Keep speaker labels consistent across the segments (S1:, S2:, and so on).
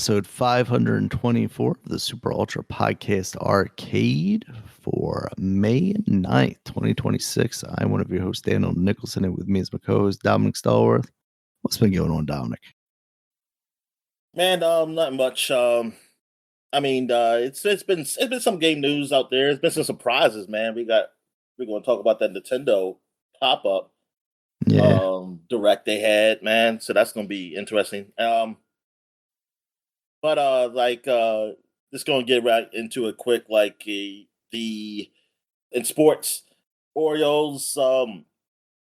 S1: episode 524 of the Super Ultra Podcast Arcade for May 9th, 2026. I'm one of your hosts, Daniel Nicholson, and with me is my co-host, Dominic Stallworth. What's been going on, Dominic?
S2: Man, not much. It's been some game news out there. It's been some surprises, man. We're going to talk about that Nintendo pop-up direct they had, man. So that's going to be interesting. Just going to get right into it quick. In sports, Orioles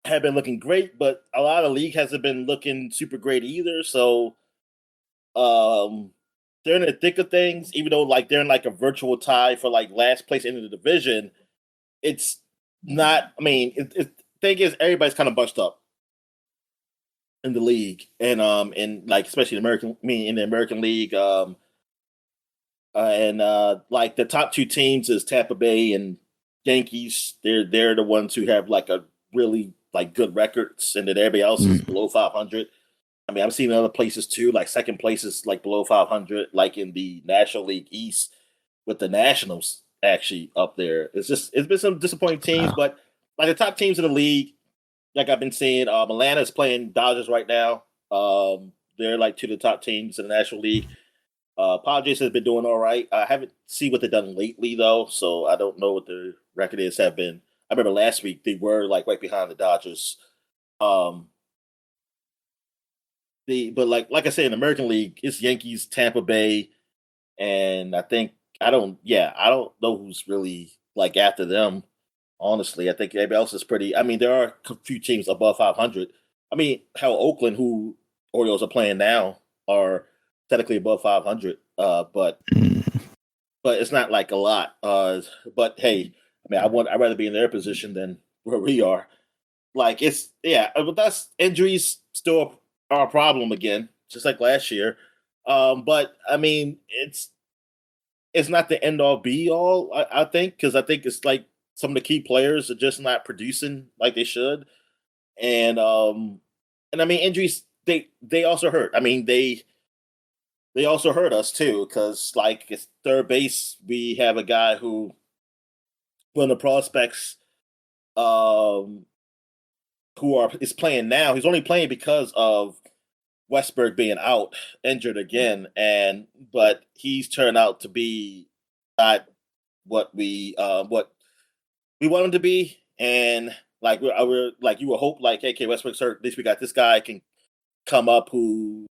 S2: have been looking great, but a lot of the league hasn't been looking super great either. So they're in the thick of things, even though they're in a virtual tie for last place in the division. It's not. I mean, thing is, everybody's kind of bunched up in the league, and especially in the American League, the top two teams is Tampa Bay and Yankees. They're the ones who have a really good records, and then everybody else is below 500. I mean, I've seen other places too, second place is below 500, in the National League East with the Nationals actually up there. It's been some disappointing teams, but the top teams in the league, I've been seeing, Atlanta's playing Dodgers right now. They're two of the top teams in the National League. Padres has been doing all right. I haven't seen what they've done lately though, so I don't know what their record is. Have been. I remember last week they were right behind the Dodgers. But like I said, in the American League, it's Yankees, Tampa Bay, and I don't know who's really after them. Honestly, I think everybody else is pretty. I mean, there are a few teams above 500. I mean, hell, Oakland, who Orioles are playing now, are technically above 500. But it's not a lot. But hey, I mean, I'd rather be in their position than where we are. But that's injuries still are a problem again, just like last year. But I mean, it's not the end all be all. I think, because I think it's some of the key players are just not producing like they should, and I mean, injuries they also hurt. I mean, they also hurt us too, because it's third base, we have a guy who, one of the prospects, is playing now. He's only playing because of Westberg being out, injured again, but he's turned out to be not what we want him to be, and we're you would hope hey, Westberg's hurt. At least we got this guy can come up who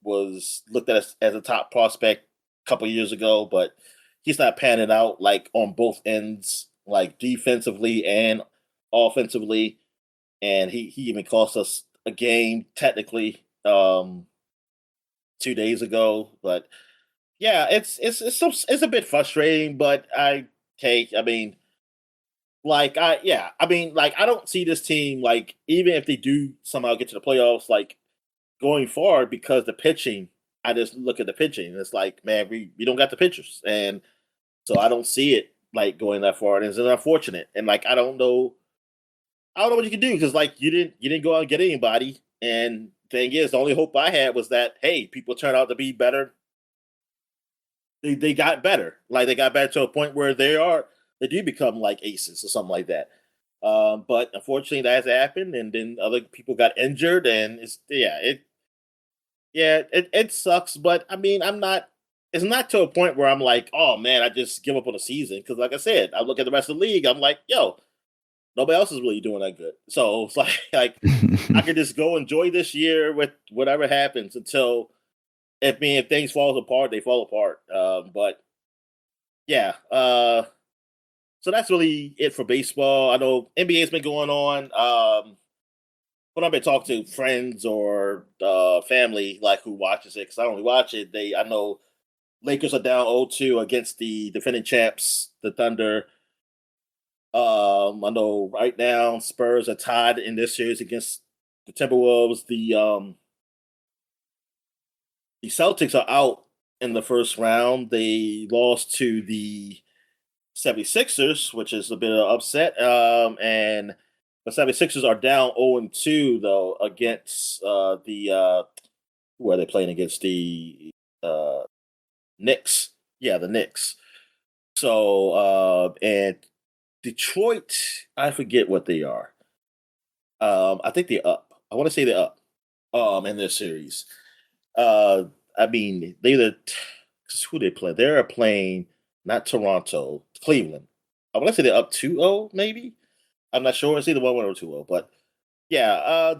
S2: was looked at as a top prospect a couple years ago, but he's not panning out on both ends, defensively and offensively, and he even cost us a game technically 2 days ago. But yeah, it's a bit frustrating, but I mean, I don't see this team even if they do somehow get to the playoffs going forward, because the pitching. I just look at the pitching and it's man, we don't got the pitchers, and so I don't see it going that far, and it's unfortunate. And I don't know what you can do, because you didn't go out and get anybody. And thing is, the only hope I had was that, hey, people turn out to be better. They got better. They got better to a point where they do become aces or something like that. But unfortunately, that hasn't happened, and then other people got injured, and it sucks. But I mean, it's not to a point where I'm oh man, I just give up on the season, because like I said, I look at the rest of the league, I'm yo, nobody else is really doing that good. So it's I can just go enjoy this year with whatever happens until, if things fall apart, they fall apart. But yeah, so that's really it for baseball. I know NBA's been going on. When I've been talking to friends or family who watches it, because I don't really watch it, I know Lakers are down 0-2 against the defending champs, the Thunder. I know right now Spurs are tied in this series against the Timberwolves. The Celtics are out in the first round. They lost to the 76ers, which is a bit of an upset. And the 76ers are down 0-2 though against who are they playing against? The Knicks. Yeah, the Knicks. So and Detroit, I forget what they are. I think they're up. I want to say they're up in this series. Uh I mean they the who they play? They're playing not Toronto, Cleveland. I want to say they're up 2-0, maybe. I'm not sure. It's either 1-1 or 2-0. But yeah,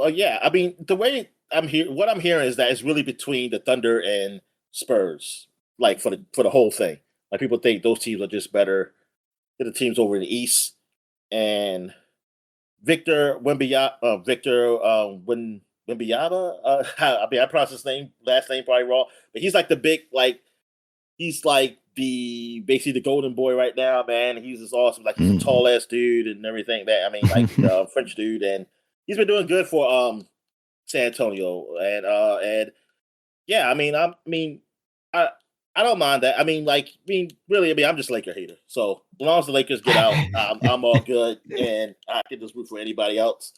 S2: yeah, I mean the way I'm here, what I'm hearing is that it's really between the Thunder and Spurs, like for the whole thing. Like people think those teams are just better than the teams over in the East. And Wimbiata. I mean, I pronounced his last name probably wrong, but he's like the big, like he's like the basically the golden boy right now, man. He's just awesome. Like he's a tall ass dude and everything. That I mean, like French dude, and he's been doing good for San Antonio, and yeah, I I don't mind that. I mean, really, I'm just a Laker hater. So as long as the Lakers get out, I'm all good, and I can just root for anybody else.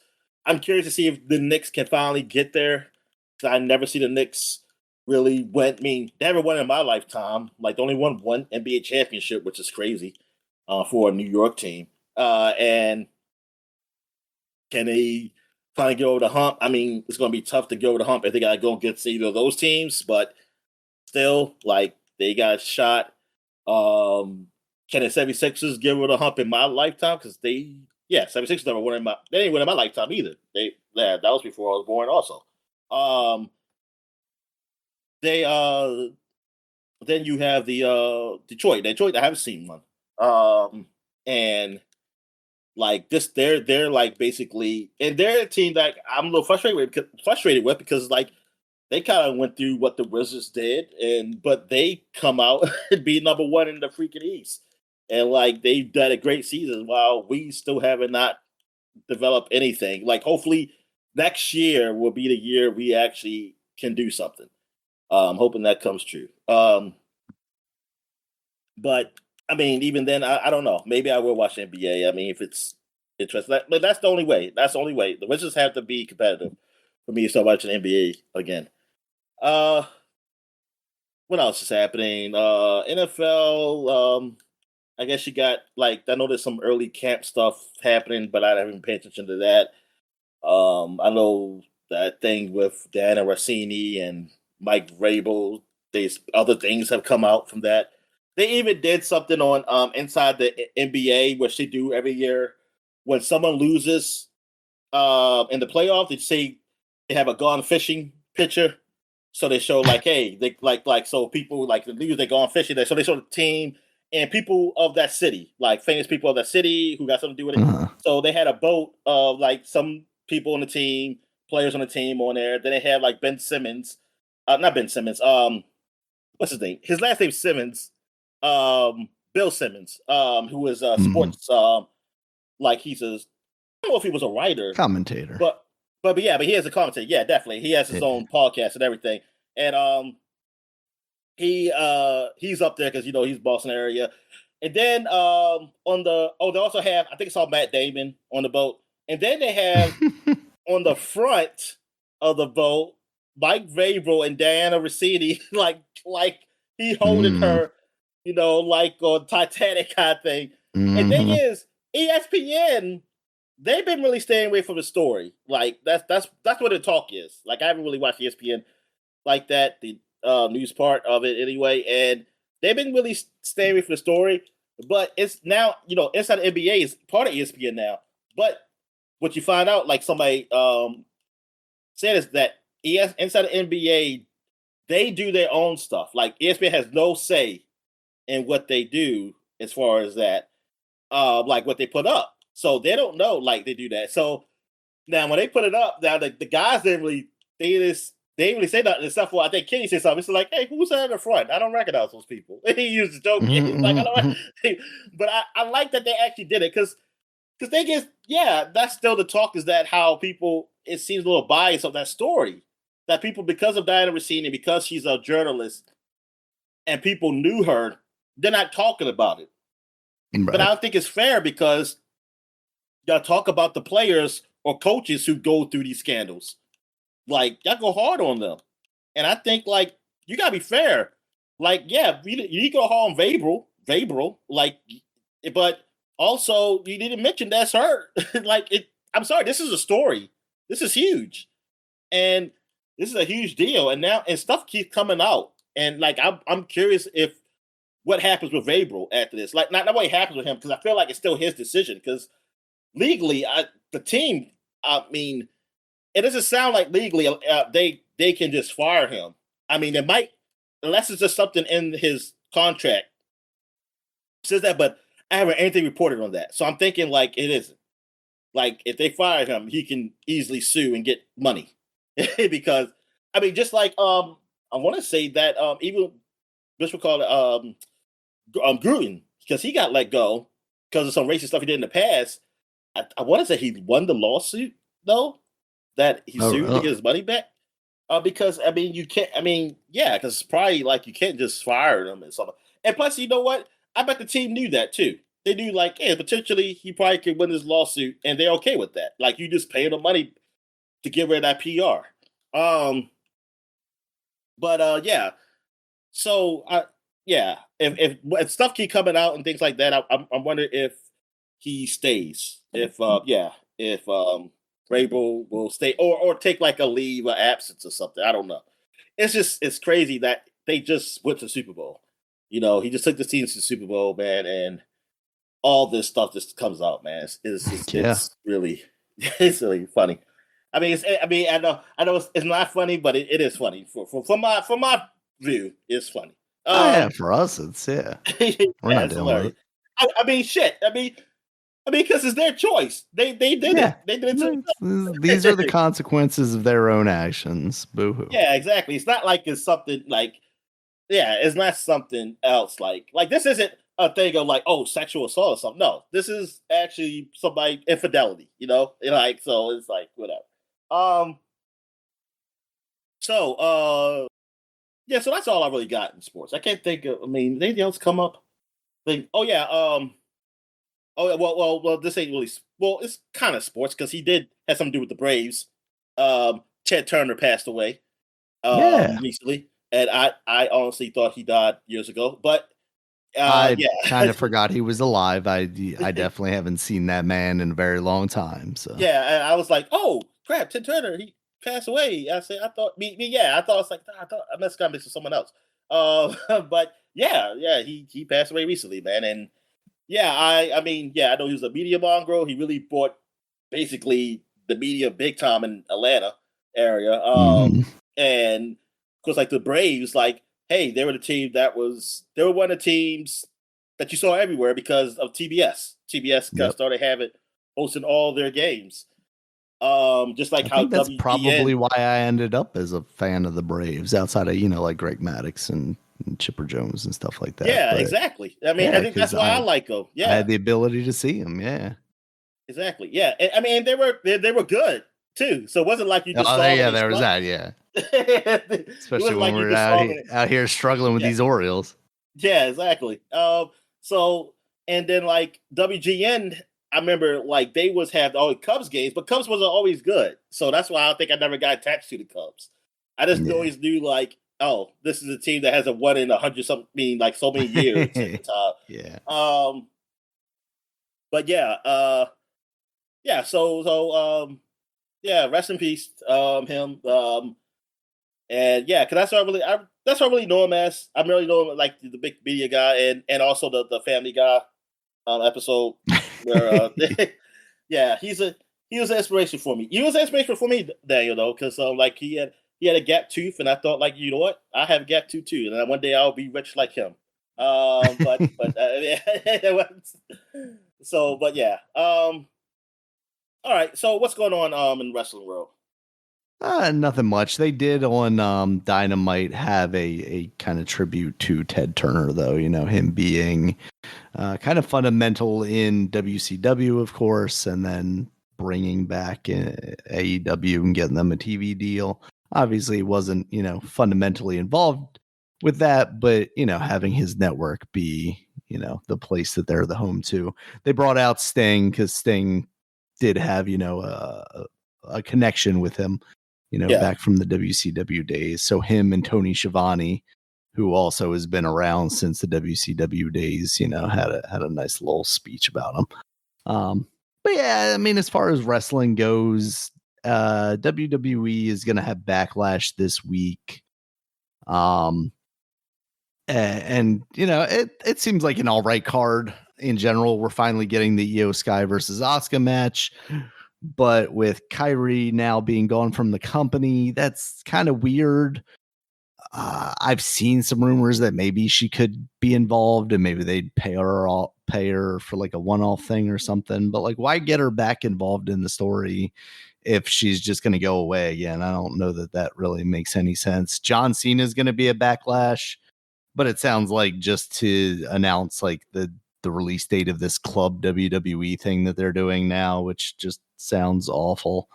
S2: I'm curious to see if the Knicks can finally get there. 'Cause I never see the Knicks really win. I mean, they haven't won in my lifetime. Like, they only won one NBA championship, which is crazy for a New York team. And can they finally get over the hump? I mean, it's going to be tough to get over the hump if they got to go against either of those teams, but still, like, they got shot. Can the 76ers give it a hump in my lifetime? Because 76ers never won they didn't win in my lifetime either. That was before I was born also. They Then you have the Detroit. Detroit, I haven't seen one. And like this, they're like basically, and they're a team that I'm a little frustrated with because like they kind of went through what the Wizards did, but they come out and be number one in the freaking East, and like they've done a great season while we still haven't not developed anything. Like hopefully next year will be the year we actually can do something. Hoping that comes true. But I mean, even then, I don't know. Maybe I will watch NBA. I mean, if it's interesting, but that's the only way. That's the only way. The Wizards have to be competitive for me to start watching NBA again. Uh, what else is happening? NFL. I guess you got like I know there's some early camp stuff happening, but I haven't paid attention to that. I know that thing with Diana Rossini and Mike Vrabel. There's other things have come out from that. They even did something on inside the NBA, which they do every year when someone loses in the playoffs. They say they have a gone fishing picture, so they show like, hey, they so people like the news they gone fishing. So they show the team and people of that city, like famous people of that city who got something to do with it.
S1: Uh-huh.
S2: So they had a boat of like some people on the team, players on the team on there. Then they had like Ben Simmons, not Ben Simmons. What's his name? His last name's Simmons. Bill Simmons, who was sports. Like he's a, I don't know if he was a writer,
S1: Commentator.
S2: but yeah, but he has a commentator. Yeah, definitely. He has his own podcast and everything. And he's up there because he's Boston area. And then they also have, I think it's all Matt Damon on the boat. And then they have on the front of the boat Mike Vrabel and Diana Rossini, like he holding her, like on Titanic kind of thing. And thing is, ESPN, they've been really staying away from the story. Like that's what the talk is. Like I haven't really watched ESPN like that, the news part of it anyway, and they've been really staying away from the story. But it's now, inside the NBA is part of ESPN now. But what you find out, like somebody said, is that inside the NBA, they do their own stuff. Like ESPN has no say in what they do as far as that, like what they put up. So they don't know, like they do that. So now when they put it up, now the guys they didn't really say nothing except for I think Kenny said something. It's like, hey, who's that in the front? I don't recognize those people. He used to joke. Like, I don't, but I like that they actually did it because they get, that's still the talk, is that how people, it seems a little biased of that story, that people, because of Diana Rossini, because she's a journalist and people knew her, they're not talking about it. Right. But I don't think it's fair because y'all talk about the players or coaches who go through these scandals. like y'all go hard on them, and I think like you gotta be fair. Like, yeah, you need to go hard on Vabral, like, but also you didn't mention that's her. Like, it. I'm sorry, this is a story. This is huge, and this is a huge deal. And now and stuff keeps coming out, and like I'm curious if what happens with Vabral after this. Like, not what happens with him because I feel like it's still his decision because legally, the team. I mean, it doesn't sound like legally they can just fire him. I mean, it might unless it's just something in his contract says that, but I haven't anything reported on that. So I'm thinking like it isn't. Like if they fire him, he can easily sue and get money because I mean, just like I want to say that even this we call it Gruden because he got let go because of some racist stuff he did in the past. I want to say he won the lawsuit though that he sued to get his money back. Because I mean, you can't. I mean, yeah, because it's probably like you can't just fire them and something. And plus, you know what? I bet the team knew that too. They knew like, yeah, potentially he probably could win this lawsuit, and they're okay with that. Like you just pay them money to get rid of that PR. Yeah. So yeah, if stuff keep coming out and things like that, I'm wondering if he stays. If Vrabel will stay or take like a leave or absence or something. I don't know. It's crazy that they just went to the Super Bowl. You know, he just took the team to the Super Bowl, man, and all this stuff just comes out, man. It's really it's really funny. I mean, I know it's not funny, but it is funny from my view. It's funny.
S1: Yeah, for us, it's we're not dealing with it.
S2: I mean, shit. I mean, because it's their choice. They did it. They did
S1: it. These are the consequences of their own actions. Boo-hoo.
S2: Yeah, exactly. It's not like it's something like, yeah, it's not something else. Like this isn't a thing of like, oh, sexual assault or something. No, this is actually somebody infidelity. You know, like so it's like whatever. Yeah. So that's all I really got in sports. I can't think of. I mean, anything else come up? Oh yeah. Oh well. This ain't really. Well, it's kind of sports because he did have something to do with the Braves. Ted Turner passed away. Recently, and I honestly thought he died years ago. But
S1: I kind of forgot he was alive. I definitely haven't seen that man in a very long time. So
S2: yeah, and I was like, oh crap, Ted Turner, he passed away. I thought it's like I thought I must got mixed with someone else. But yeah, he passed away recently, man, and. Yeah, I mean, yeah, I know he was a media mongrel. He really brought basically the media big time in Atlanta area. And of course, like the Braves, like, hey, they were the team they were one of the teams that you saw everywhere because of TBS. TBS started having hosting all their games. Just like
S1: I think that's probably why I ended up as a fan of the Braves outside of, like Greg Maddux and Chipper Jones and stuff like that.
S2: Yeah, exactly. I mean, I think that's why I like them. Yeah,
S1: I had the ability to see them. Yeah,
S2: exactly. Yeah, and, I mean, they were good too. So it wasn't like you just saw
S1: there was that. Yeah, especially when we're out here struggling with these Orioles.
S2: Yeah, exactly. So and then like WGN, I remember like they have all the Cubs games, but Cubs wasn't always good. So that's why I think I never got attached to the Cubs. I just always knew like, oh, this is a team that hasn't won in 100 something, like so many years.
S1: Yeah.
S2: But yeah, yeah. So yeah. Rest in peace, him. And yeah, because that's what I really know him as. I really know him like the big media guy, and also the Family Guy episode where yeah, he was an inspiration for me. He was an inspiration for me, Daniel, though, because like he had a gap tooth, and I thought, like, you know what? I have a gap tooth too, and one day I'll be rich like him. But but yeah. All right. So what's going on in the wrestling world?
S1: Nothing much. They did on Dynamite have a kind of tribute to Ted Turner, though. Him being kind of fundamental in WCW, of course, and then bringing back AEW and getting them a TV deal. Obviously, he wasn't, fundamentally involved with that, but, having his network be, the place that they're the home to. They brought out Sting because Sting did have, a connection with him.
S2: Yeah.
S1: back from the WCW days. So him and Tony Schiavone, who also has been around since the WCW days, had a nice little speech about him. But yeah, I mean, as far as wrestling goes, WWE is going to have Backlash this week. And it seems like an all right card in general. We're finally getting the Io Sky versus Asuka match, but with Kyrie now being gone from the company, that's kind of weird. I've seen some rumors that maybe she could be involved and maybe they'd pay her for like a one-off thing or something. But like, why get her back involved in the story if she's just going to go away again? I don't know that really makes any sense. John Cena is going to be a Backlash, but it sounds like just to announce like the release date of this Club WWE thing that they're doing now, which just sounds awful.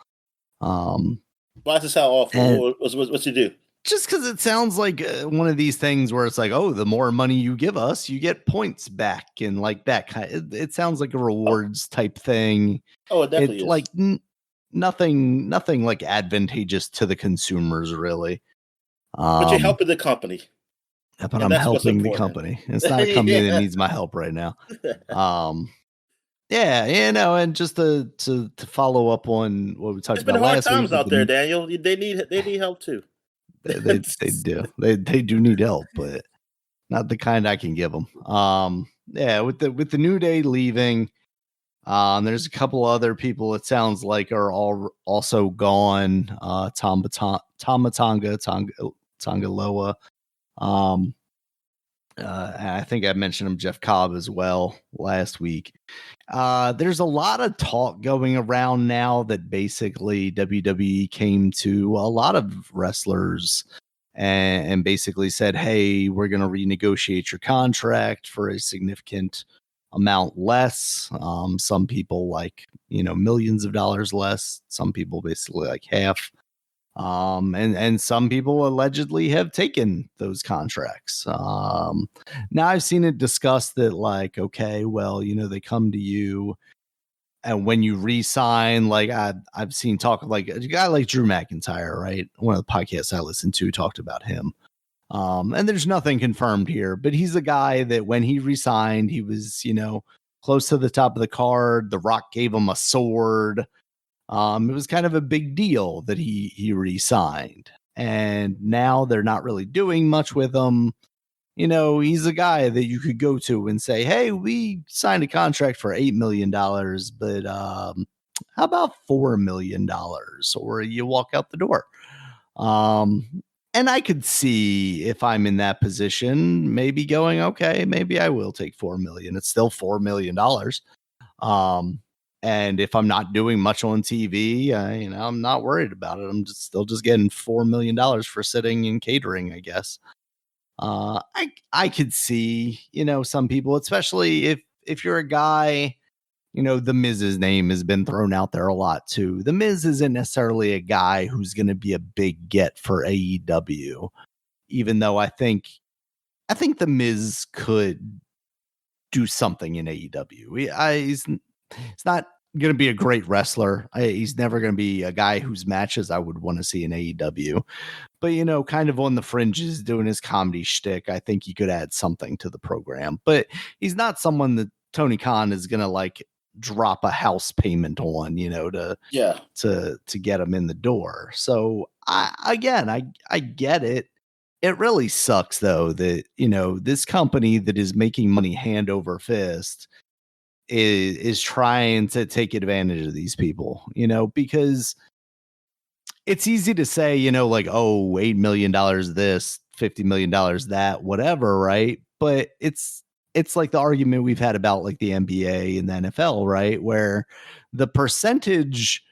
S2: Why does it sound awful? What's you do?
S1: Just because it sounds like one of these things where it's like, oh, the more money you give us, you get points back, and like that kind. It sounds like a rewards type thing.
S2: Oh, it definitely
S1: is.
S2: Like
S1: nothing like advantageous to the consumers, really.
S2: But you're helping the company.
S1: But I'm helping the company. It's not a company that needs my help right now. Yeah, and just to follow up on what we talked about last week.
S2: It's been hard times out there, Daniel. They need help too.
S1: They do. They do need help, but not the kind I can give them. Yeah, with the New Day leaving, there's a couple other people it sounds like are all also gone. Tama Tonga Loa. I think I mentioned him, Jeff Cobb, as well last week. There's a lot of talk going around now that basically WWE came to a lot of wrestlers and basically said, hey, we're going to renegotiate your contract for a significant amount less. Some people like, millions of dollars less. Some people basically like half. And some people allegedly have taken those contracts. Now I've seen it discussed that like, okay, well, they come to you and when you re-sign, like I've seen talk like a guy like Drew McIntyre, right? One of the podcasts I listened to talked about him. And there's nothing confirmed here, but he's a guy that when he resigned, he was, close to the top of the card. The Rock gave him a sword. It was kind of a big deal that he re-signed, and now they're not really doing much with him. He's a guy that you could go to and say, hey, we signed a contract for $8 million, but how about $4 million? Or you walk out the door. And I could see if I'm in that position, maybe going, okay, maybe I will take $4 million. It's still $4 million. And if I'm not doing much on TV, I'm not worried about it. I'm still just getting $4 million for sitting and catering, I guess. I could see, some people, especially if you're a guy, the Miz's name has been thrown out there a lot too. The Miz isn't necessarily a guy who's going to be a big get for AEW, even though I think the Miz could do something in AEW. He's not going to be a great wrestler. He's never going to be a guy whose matches I would want to see in AEW. But, kind of on the fringes doing his comedy shtick, I think he could add something to the program. But he's not someone that Tony Khan is going to like drop a house payment on, to get him in the door. So I get it. It really sucks though that, this company that is making money hand over fist is trying to take advantage of these people, because it's easy to say, like, oh, $8 million this, $50 million that, whatever, right? But it's like the argument we've had about like the NBA and the NFL, right? Where the percentage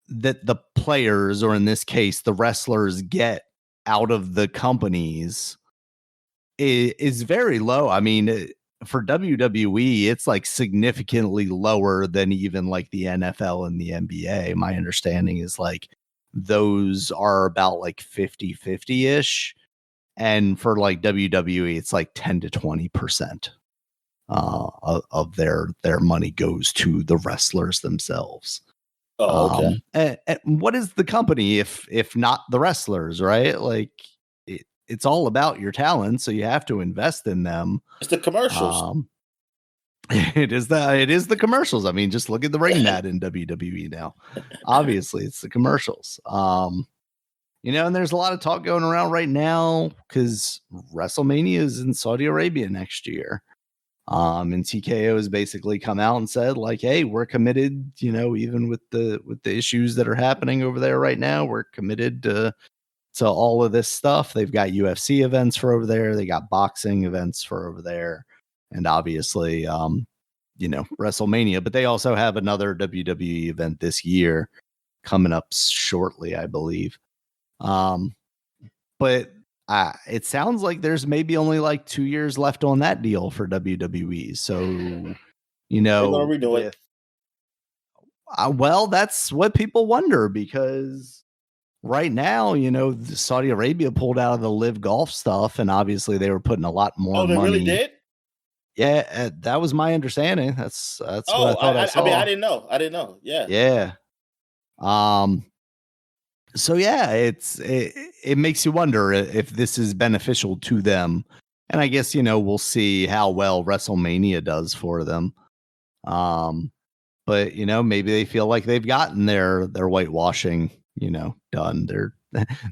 S1: that the players, or in this case, the wrestlers, get out of the companies is very low. I mean, for WWE, it's like significantly lower than even like the NFL and the NBA. My understanding is like those are about like 50-50 ish. And for like WWE, it's like 10 to 20% of their money goes to the wrestlers themselves.
S2: Oh, okay.
S1: And what is the company if not the wrestlers, right? Like it's all about your talent, so you have to invest in them.
S2: It's the commercials.
S1: It is the commercials. I mean, just look at the ring mat in WWE now. Obviously, it's the commercials. And there's a lot of talk going around right now because WrestleMania is in Saudi Arabia next year. And TKO has basically come out and said, like, hey, we're committed, even with the issues that are happening over there right now, we're committed to all of this stuff. They've got UFC events for over there, they got boxing events for over there, and obviously WrestleMania, but they also have another WWE event this year coming up shortly, I believe. But it sounds like there's maybe only like 2 years left on that deal for WWE. So,
S2: They're gonna renew it.
S1: Well, that's what people wonder, because right now, Saudi Arabia pulled out of the Live Golf stuff, and obviously they were putting a lot more
S2: they
S1: money.
S2: Really did?
S1: Yeah, that was my understanding. That's what I thought I saw.
S2: I mean, I didn't know. Yeah.
S1: Yeah. So yeah, it makes you wonder if this is beneficial to them. And I guess, we'll see how well WrestleMania does for them. But maybe they feel like they've gotten their whitewashing, done.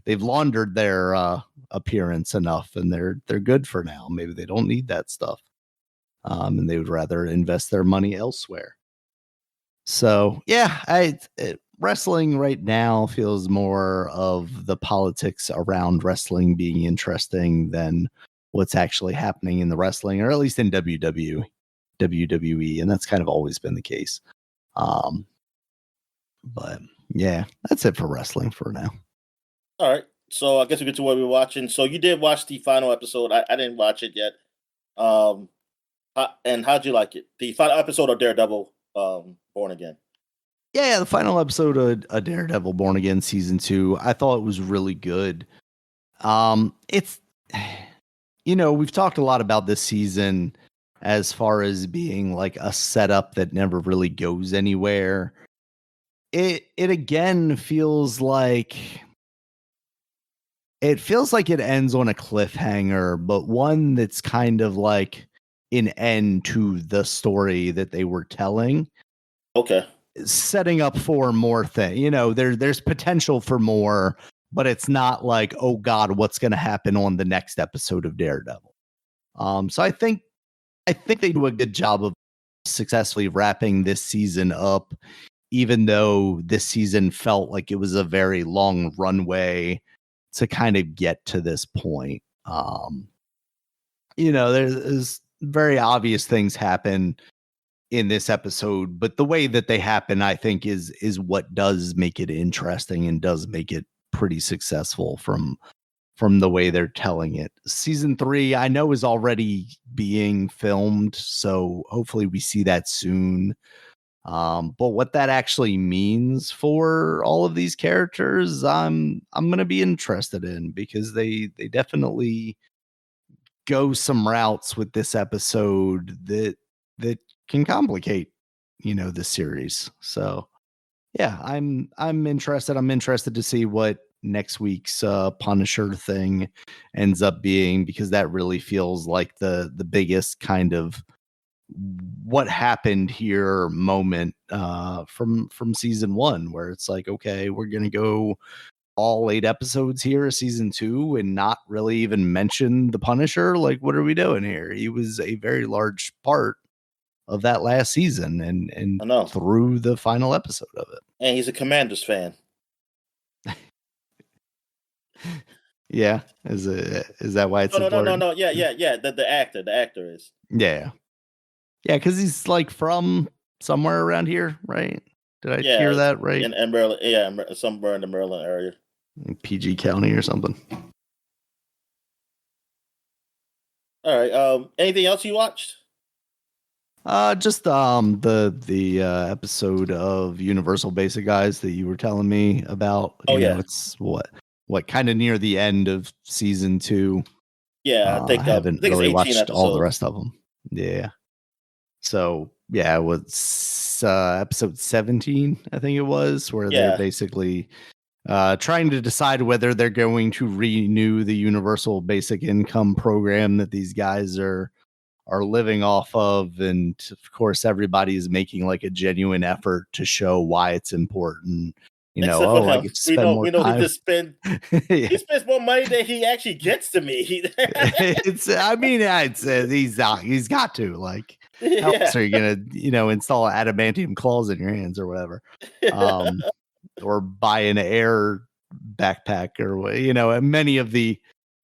S1: They've laundered their appearance enough, and they're good for now. Maybe they don't need that stuff. And they would rather invest their money elsewhere. So yeah, wrestling right now feels more of the politics around wrestling being interesting than what's actually happening in the wrestling, or at least in WWE, and that's kind of always been the case. But yeah, that's it for wrestling for now.
S2: All right, so I guess we get to what we're watching. So you did watch the final episode. I didn't watch it yet. And how'd you like it? The final episode of Daredevil, Born Again.
S1: Yeah, the final episode of Daredevil Born Again season 2, I thought it was really good. It's we've talked a lot about this season as far as being like a setup that never really goes anywhere. It again feels like it ends on a cliffhanger, but one that's kind of like an end to the story that they were telling.
S2: Okay.
S1: Setting up for more thing. There's potential for more, but it's not like, oh God, what's going to happen on the next episode of Daredevil. So I think they do a good job of successfully wrapping this season up, even though this season felt like it was a very long runway to kind of get to this point. There's very obvious things happen in this episode, but the way that they happen, I think, is what does make it interesting and does make it pretty successful from the way they're telling it. Season 3, I know, is already being filmed, so hopefully we see that soon. But what that actually means for all of these characters, I'm gonna be interested in, because they definitely go some routes with this episode that can complicate, the series. So yeah, I'm interested. I'm interested to see what next week's Punisher thing ends up being, because that really feels like the biggest kind of what happened here moment from season 1, where it's like, okay, we're gonna go all 8 episodes here of season 2 and not really even mention the Punisher. Like, what are we doing here? He was a very large part of that last season and through the final episode of it.
S2: And he's a Commanders fan.
S1: Yeah, is that why it's important?
S2: No. Yeah. The actor is.
S1: Yeah, because he's like from somewhere around here, right? Did I hear that right?
S2: In Maryland, yeah, somewhere in the Maryland area,
S1: PG County or something.
S2: All right. Anything else you watched?
S1: Just the episode of Universal Basic Guys that you were telling me about. It's what kind of near the end of season 2.
S2: Yeah, I
S1: haven't really watched all the rest of them. Yeah. So yeah, it's episode 17, I think it was, where they're
S2: Yeah.
S1: basically trying to decide whether they're going to renew the universal basic income program that these guys are living off of. And of course, everybody is making like a genuine effort to show why it's important. You know,
S2: Except for
S1: I
S2: him.
S1: get to
S2: We
S1: spend
S2: know
S1: more
S2: he
S1: time.
S2: just spend
S1: Yeah.
S2: he spends more money than he actually gets to me.
S1: I mean, he's got to, like, how
S2: Yeah.
S1: else are you gonna, install adamantium claws in your hands or whatever, or buy an air backpack or and many of the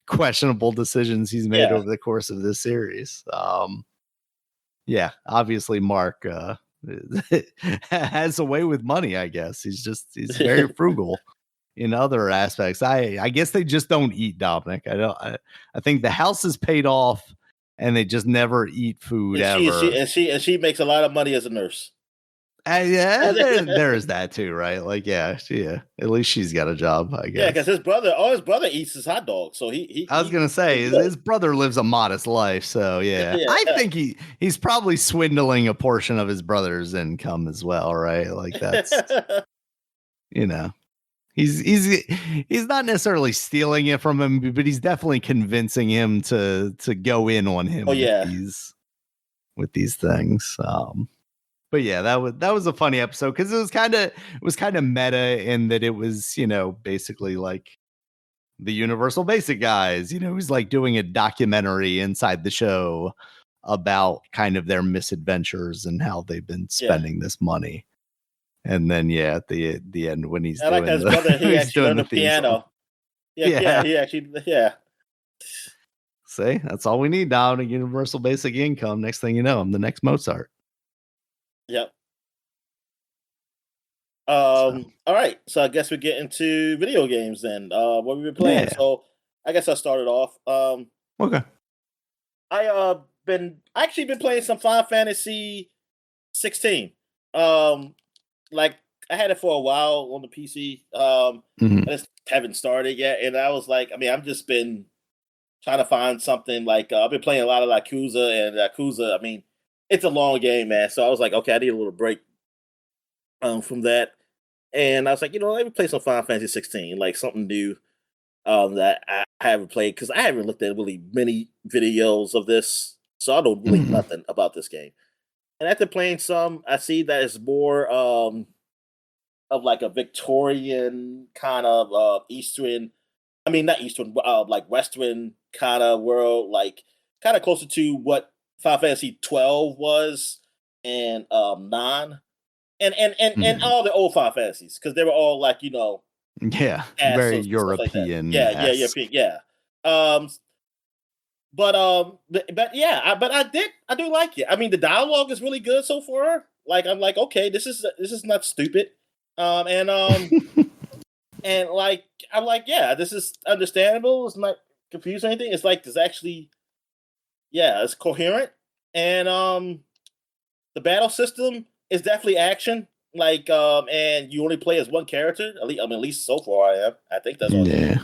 S1: questionable decisions he's made
S2: Yeah.
S1: over the course of this series. Yeah, obviously Mark has a way with money, I guess. He's very frugal in other aspects. I guess they just don't eat, Dominic. I think the house is paid off and they just never eat food
S2: And
S1: ever.
S2: she makes a lot of money as a nurse.
S1: Yeah, there is that too, right? Like, yeah, at least she's got a job, I
S2: Yeah, because
S1: guess.
S2: all his brother eats is hot dogs. So
S1: I was gonna say his brother lives a modest life, so yeah.
S2: Yeah.
S1: I think he's probably swindling a portion of his brother's income as well, right? Like that's you know. He's not necessarily stealing it from him, but he's definitely convincing him to go in on him
S2: Oh yeah.
S1: with these things. But yeah, that was a funny episode because it was kind of meta in that it was, basically like the Universal Basic guys, who's like doing a documentary inside the show about kind of their misadventures and how they've been
S2: Yeah.
S1: spending this money. And then at the end when he's
S2: I like
S1: doing
S2: his brother. He
S1: he's
S2: actually
S1: doing
S2: learned
S1: the
S2: the
S1: theme song.
S2: piano. Yeah. He actually. Yeah.
S1: See, that's all we need now to universal basic income. Next thing you know, I'm the next Mozart.
S2: Yep.
S1: So.
S2: All right. So I guess we get into video games then. What we've been playing.
S1: Yeah.
S2: So I guess I'll start it off.
S1: Okay.
S2: Been playing some Final Fantasy 16. Like I had it for a while on the PC. I just haven't started yet, and I was like, I'm just been trying to find something like I've been playing a lot of Yakuza, and Yakuza. I mean, it's a long game, man. So I was like, okay, I need a little break from that, and I was like, let me play some Final Fantasy 16, like something new that I haven't played because I haven't looked at really many videos of this, so I don't really nothing about this game. And after playing some, I see that it's more of like a Victorian kind of Eastern. I mean, not Eastern, like Western kind of world, like kind of closer to what Final Fantasy 12 was and 9 and all the old Final Fantasies because they were all like
S1: yeah, very
S2: castles and stuff like that.
S1: European.
S2: Yeah, European. Yeah. Um, but yeah, I do like it. I mean, the dialogue is really good so far. Like I'm like, okay, this is not stupid. And and like I'm like, yeah, this is understandable. It's not confused or anything. It's like it's actually, yeah, it's coherent. And the battle system is definitely action. Like and you only play as one character. At least so far I am. I think that's all.
S1: Yeah.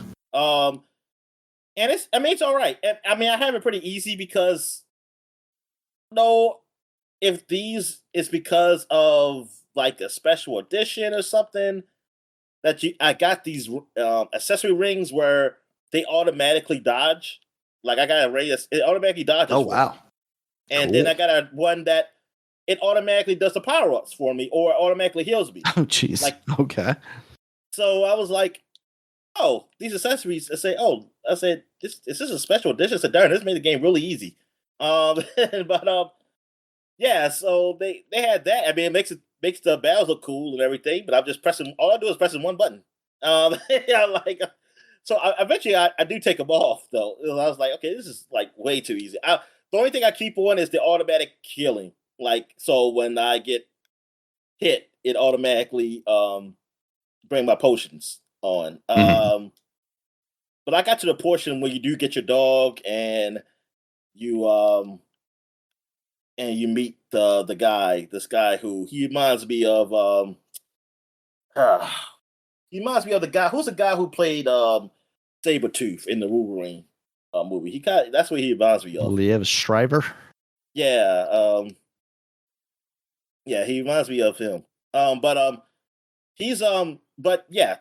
S2: And it's all right. I mean, I have it pretty easy because I don't know if these is because of like a special edition or something that I got these accessory rings where they automatically dodge. Like I got a ring it automatically dodges.
S1: Oh wow!
S2: And
S1: Cool.
S2: then I got one that it automatically does the power ups for me or automatically heals me.
S1: Oh jeez. Like okay.
S2: So I was like, oh, these accessories. I said, this is a special edition. I said, darn, this made the game really easy. But yeah, so they had that. I mean, it makes the battles look cool and everything. But I'm just pressing. All I do is pressing one button. So eventually I do take them off though. I was like, okay, this is like way too easy. The only thing I keep on is the automatic healing. Like so, when I get hit, it automatically bring my potions on. But I got to the portion where you do get your dog and you meet the guy, this guy who he reminds me of he reminds me of the guy who's the guy who played Sabretooth in the Wolverine movie. That's what he reminds me of.
S1: Liev Schreiber.
S2: Yeah, Yeah, he reminds me of him. But he's but yeah,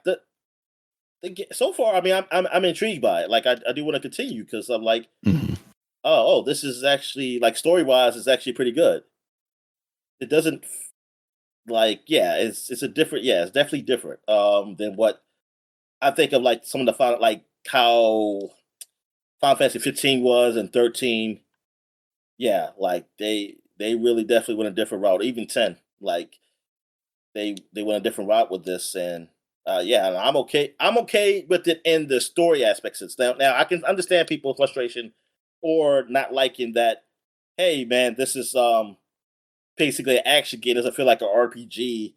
S2: so far, I mean, I'm intrigued by it. Like, I do want to continue because I'm like,
S1: Mhm.
S2: this is actually like story wise, it's actually pretty good. It doesn't like, yeah, it's a different, yeah, it's definitely different than what I think of like some of the final, like how Final Fantasy 15 was and 13. Yeah, like they really definitely went a different route. Even 10, like they went a different route with this, and yeah, I'm okay. I'm okay with it in the story aspects. It's now I can understand people's frustration or not liking that. Hey, man, this is basically an action game. Doesn't feel like an RPG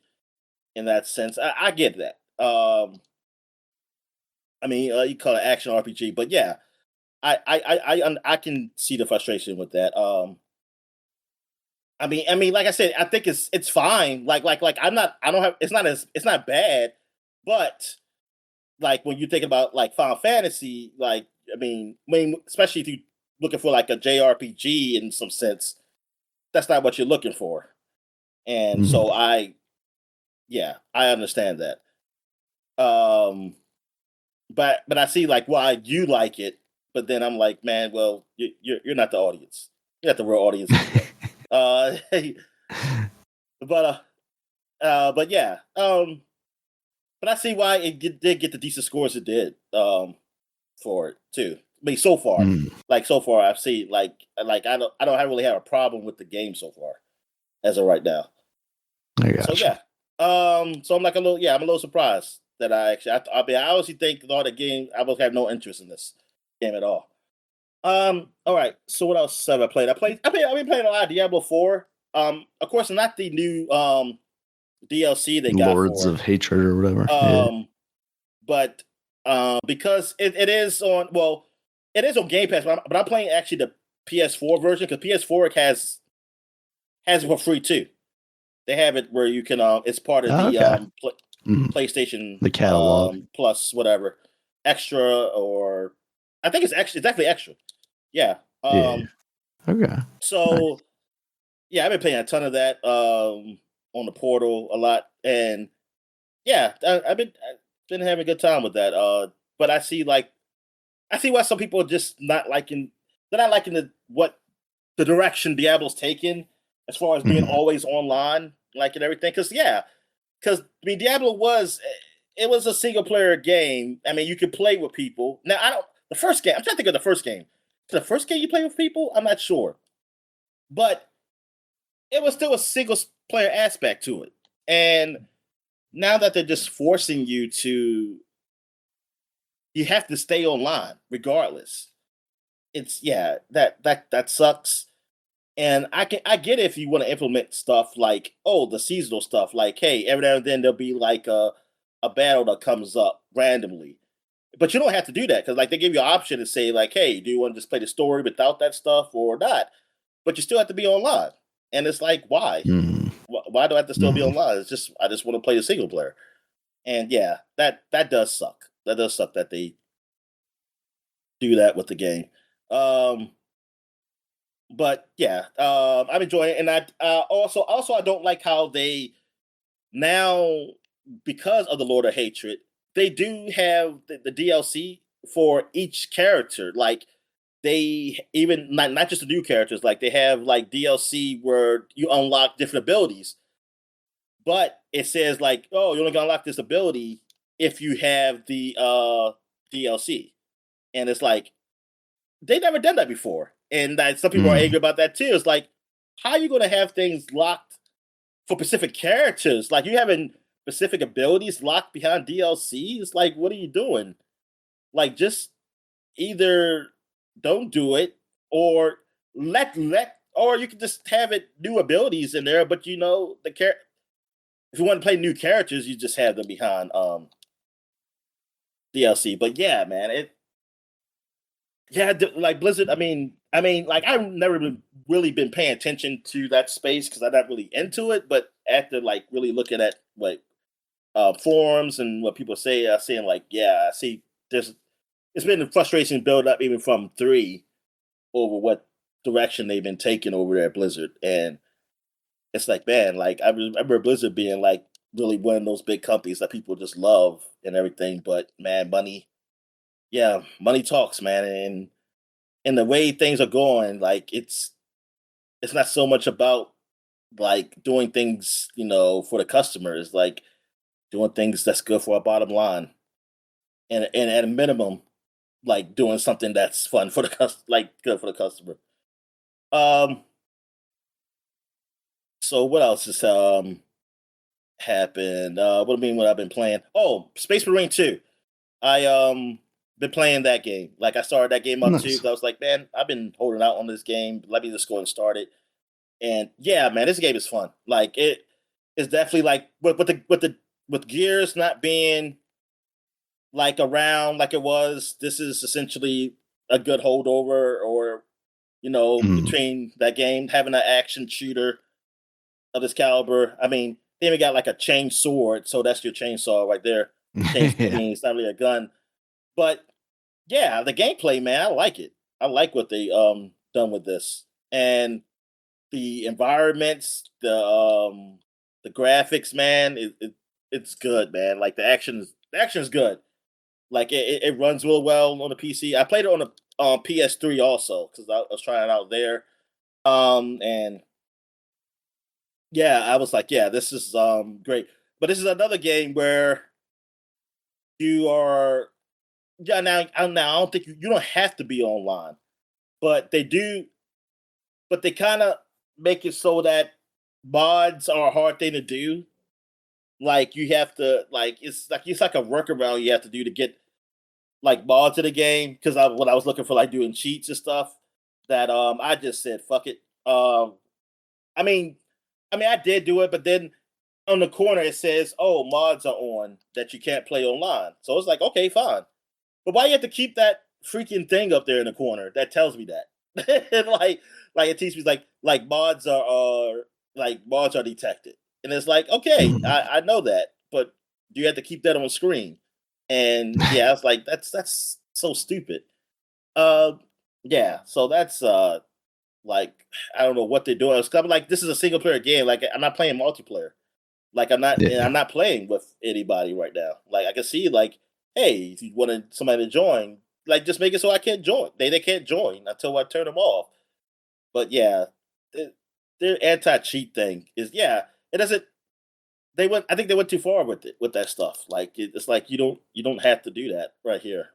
S2: in that sense. I get that. I mean, you call it action RPG, but yeah, I can see the frustration with that. I mean, like I said, I think it's fine. Like I don't have. It's not bad, but like when you think about like Final Fantasy, like especially if you looking for like a JRPG in some sense, that's not what you're looking for. And so
S1: Mhm.
S2: yeah, I understand that. Um, but I see like why you like it, but then I'm like, man, well, you're not the audience. You're not the real audience anyway. Uh, but but yeah, but I see why did get the decent scores it did for it too. I mean, so far,
S1: Mm.
S2: so far, I've seen I don't really have a problem with the game so far as of right now.
S1: I
S2: So
S1: gotcha.
S2: yeah, so I'm like I'm a little surprised that I honestly think with all the game I will have no interest in this game at all. All right. So what else have I played? I've been playing a lot of Diablo 4. Of course, not the new DLC they got
S1: Lords
S2: for
S1: of Hatred or whatever.
S2: it.
S1: Yeah.
S2: But because it is on it is on Game Pass, but I'm playing actually the PS4 version because PS4 has it for free too. They have it where you can it's part of
S1: Oh,
S2: the
S1: okay. Mhm.
S2: PlayStation
S1: The catalog.
S2: Plus whatever extra or I think it's actually extra. Yeah.
S1: Yeah. Okay.
S2: So
S1: Nice.
S2: yeah, I've been playing a ton of that on the portal a lot, and yeah, I've been having a good time with that. But I see why some people are just not liking. They're not liking the direction Diablo's taken as far as being
S1: Mhm.
S2: always online, like and everything. Because I mean, Diablo was it was a single player game. I mean, you could play with people. Now, I don't the first game. I'm trying to think of the first game. The first game you play with people, I'm not sure, but it was still a single player aspect to it. And now that they're just forcing you have to stay online regardless. It's yeah, that sucks. And I get it if you want to implement stuff like the seasonal stuff, like hey, every now and then there'll be like a battle that comes up randomly. But you don't have to do that because like they give you an option to say like, hey, do you want to just play the story without that stuff or not? But you still have to be online. And it's like, why?
S1: Mhm.
S2: Why do I have to still be
S1: Mhm.
S2: online? It's just I just want to play the single player. And yeah, that does suck. That does suck that they do that with the game. Um, but yeah, I'm enjoying it, and I also I don't like how they now because of the Lord of Hatred, they do have the DLC for each character. Like they even not just the new characters, like they have like DLC where you unlock different abilities, but it says like, oh, you're only gonna unlock this ability if you have the DLC, and it's like they never done that before, and that some people are
S1: Mhm.
S2: angry about that too. It's like, how are you gonna have things locked for specific characters? Like you having specific abilities locked behind DLC? It's like, what are you doing? Like, just either don't do it or or you can just have it new abilities in there, but you know if you want to play new characters, you just have them behind DLC. But yeah, man, like Blizzard. Like I've never really been paying attention to that space because I'm not really into it. But after like really looking at what forums and what people say, I'm saying like, yeah, I see. There's it's been a frustration build up even from 3 over what direction they've been taking over there at Blizzard, and it's like, man, like I remember Blizzard being like really one of those big companies that people just love and everything. But man, money, yeah, money talks, man, and the way things are going, like it's not so much about like doing things, for the customers, like doing things that's good for our bottom line, and at a minimum, like doing something that's fun for the like good for the customer. Um, so what else has happened? What I mean, what I've been playing? Oh, Space Marine 2. I been playing that game. Like I started that game up too
S1: Nice.
S2: because I was like, man, I've been holding out on this game. Let me just go and start it. And yeah, man, this game is fun. Like it is definitely like with Gears not being like around like it was. This is essentially a good holdover, or
S1: Mm.
S2: between that game having an action shooter of this caliber. I mean, they even got like a chain sword, so that's your chainsaw right there. I
S1: Yeah.
S2: mean, it's not really a gun, but yeah, the gameplay, man, I like it. I like what they done with this, and the environments, the graphics, man, it's good, man. Like the action is good. Like it runs real well on the PC. I played it on the PS3 also because I was trying it out there. And yeah, I was like, yeah, this is great. But this is another game where you are, yeah. Now I don't think you don't have to be online, but they do. But they kind of make it so that mods are a hard thing to do. Like you have to it's like a workaround you have to do to get like mods in the game because when I was looking for like doing cheats and stuff that I just said fuck it. I mean I did do it, but then on the corner it says, "Oh, mods are on that you can't play online." So it's like, okay, fine. But why you have to keep that freaking thing up there in the corner that tells me that? And like it teaches me like mods are detected, and it's like, okay,
S1: Mm.
S2: I know that, but do you have to keep that on screen? And yeah, I was like, that's so stupid. Uh, yeah, so that's like I don't know what they're doing. It's kind of like this is a single player game. Like I'm not playing multiplayer. Like
S1: Yeah.
S2: I'm not playing with anybody right now. Like I can see like, hey, if you wanted somebody to join, like just make it so I can't join. They can't join until I turn them off. But yeah, the- their anti cheat thing is yeah. It doesn't. They went. I think they went too far with it with that stuff. Like it's like you don't have to do that right here.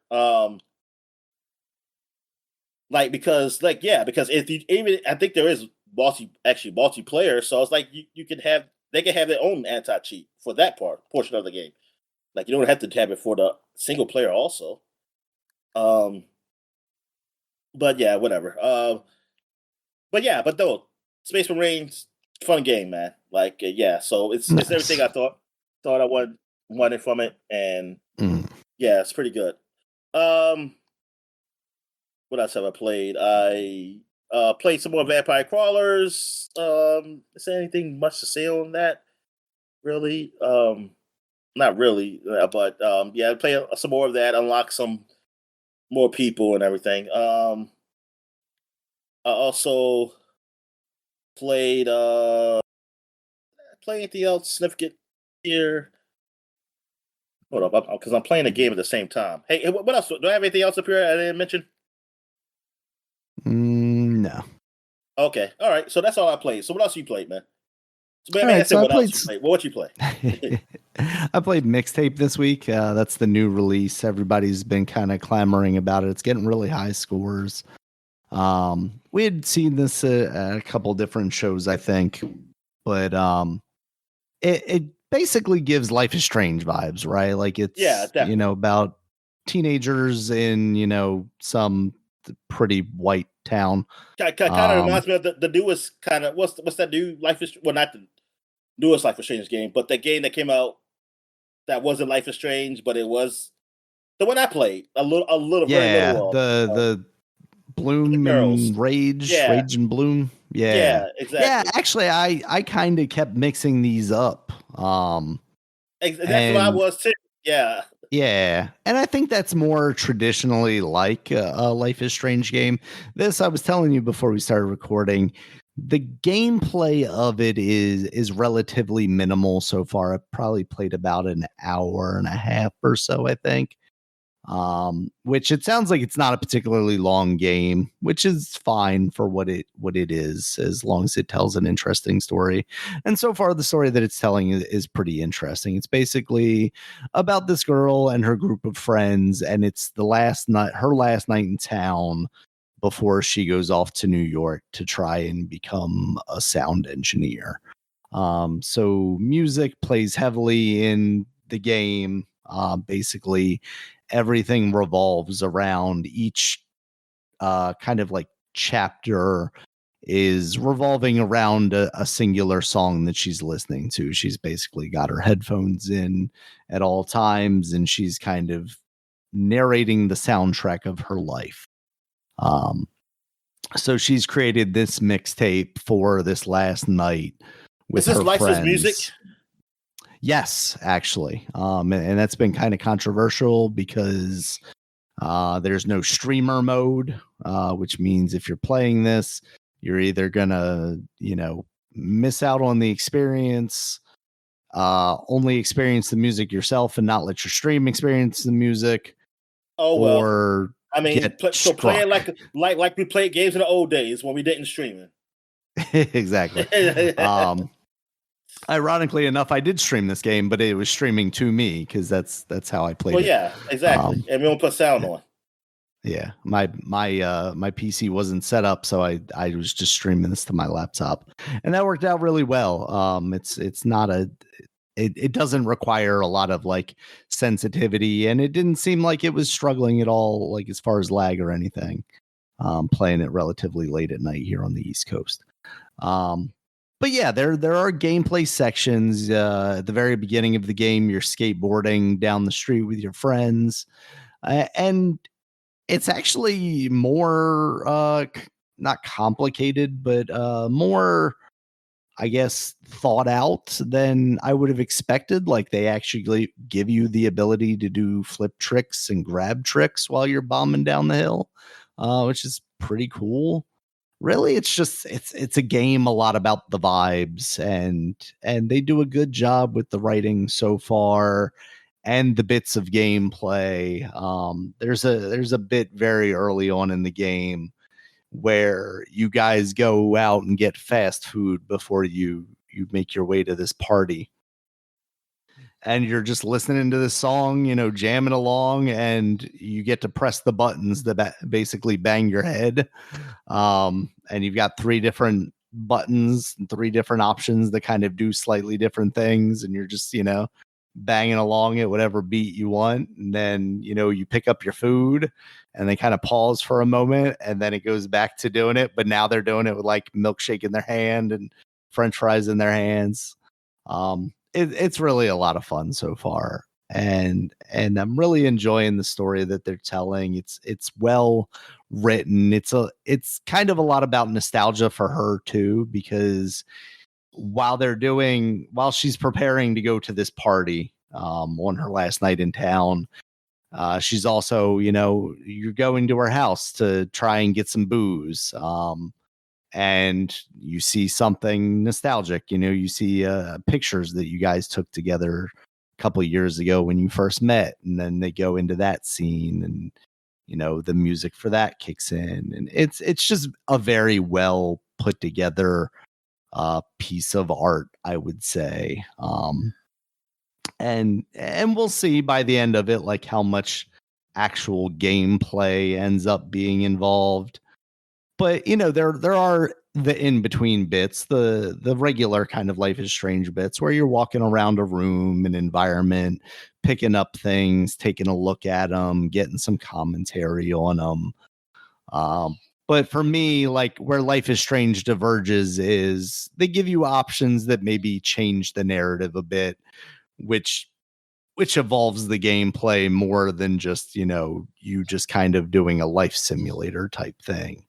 S2: Like because like yeah, because if you even I think there is multiplayer, so it's like you can have they can have their own anti cheat for that portion of the game. Like you don't have to have it for the single player also. Um, but yeah, whatever. But yeah, but no, Space Marines, fun game, man. Like yeah, so it's everything
S1: Nice.
S2: I thought I wanted from it, and
S1: Mm.
S2: yeah, it's pretty good. Um, what else have I played? I played some more Vampire Crawlers. Is there anything much to say on that? Really? Not really, but yeah, play some more of that. Unlock some more people and everything. I also played play anything else significant here. Hold up, because I'm playing a game at the same time. Hey, what else? Do I have anything else up here I didn't mention?
S1: No.
S2: Okay, all right. So that's all I played. So what else you played, man? So
S1: All
S2: man, I
S1: right.
S2: said
S1: So I
S2: what
S1: played.
S2: else you played. Well, what you play?
S1: I played Mixtape this week. That's the new release. Everybody's been kind of clamoring about it. It's getting really high scores. We had seen this at a couple different shows, I think, but it basically gives Life is Strange vibes, right? Like
S2: Yeah,
S1: it's
S2: definitely.
S1: about teenagers in some pretty white town.
S2: Kind of
S1: Um,
S2: reminds me of the newest kind of what's that new Life is well not the newest Life is Strange game, but the game that came out that wasn't Life is Strange, but it was the one I played a little very little
S1: yeah,
S2: of.
S1: the
S2: With the
S1: Bloom
S2: girls.
S1: and Rage,
S2: Yeah,
S1: Rage and Bloom. Yeah.
S2: yeah,
S1: Yeah,
S2: exactly.
S1: actually I kind of kept mixing these up.
S2: That's what I
S1: And
S2: was too. Yeah,
S1: yeah, and I think that's more traditionally like a Life is Strange game. This I was telling you before we started recording. The gameplay of it is relatively minimal so far. I've probably played about an hour and a half or so, I think. Which it sounds like it's not a particularly long game, which is fine for what it is, as long as it tells an interesting story. And so far, the story that it's telling is pretty interesting. It's basically about this girl and her group of friends, and it's her last night in town before she goes off to New York to try and become a sound engineer. So music plays heavily in the game. Basically, everything revolves around each kind of like chapter is revolving around a singular song that she's listening to. She's basically got her headphones in at all times, and she's kind of narrating the soundtrack of her life. Um, so she's created this mixtape for this last night with
S2: Is this
S1: her
S2: licensed
S1: friends.
S2: music?
S1: Yes, actually. And that's been kind of controversial because there's no streamer mode, which means if you're playing this, you're either gonna, miss out on the experience, only experience the music yourself and not let your stream experience the music,
S2: Oh well.
S1: or
S2: I mean,
S1: get
S2: so playing
S1: struck.
S2: like we played games in the old days when we didn't stream it.
S1: Exactly. Ironically enough, I did stream this game, but it was streaming to me because that's how I played
S2: Well,
S1: it.
S2: yeah, exactly. And we don't put sound on.
S1: Yeah, my PC wasn't set up, so I was just streaming this to my laptop, and that worked out really well. It's not it doesn't require a lot of like sensitivity, and it didn't seem like it was struggling at all, like as far as lag or anything. Playing it relatively late at night here on the East Coast. But yeah, there are gameplay sections. At the very beginning of the game, you're skateboarding down the street with your friends, and it's actually more not complicated, but more, I guess, thought out than I would have expected. Like they actually give you the ability to do flip tricks and grab tricks while you're bombing down the hill, which is pretty cool. Really, it's a game a lot about the vibes, and they do a good job with the writing so far and the bits of gameplay. There's a bit very early on in the game where you guys go out and get fast food before you make your way to this party, and you're just listening to this song, jamming along, and you get to press the buttons that basically bang your head. And you've got three different buttons and three different options that kind of do slightly different things, and you're just, banging along at whatever beat you want. And then, you pick up your food and they kind of pause for a moment, and then it goes back to doing it. But now they're doing it with like milkshake in their hand and French fries in their hands. It's really a lot of fun so far, and I'm really enjoying the story that they're telling. It's well written. It's kind of a lot about nostalgia for her too, because while she's preparing to go to this party on her last night in town, she's also, you're going to her house to try and get some booze. And you see something nostalgic, you see pictures that you guys took together a couple of years ago when you first met, and then they go into that scene, and the music for that kicks in, and it's just a very well put together piece of art, I would say. And we'll see by the end of it like how much actual gameplay ends up being involved. But there are the in between bits, the regular kind of Life is Strange bits where you're walking around a room, an environment, picking up things, taking a look at them, getting some commentary on them. But for me, like where Life is Strange diverges is they give you options that maybe change the narrative a bit, which evolves the gameplay more than just, you just kind of doing a life simulator type thing.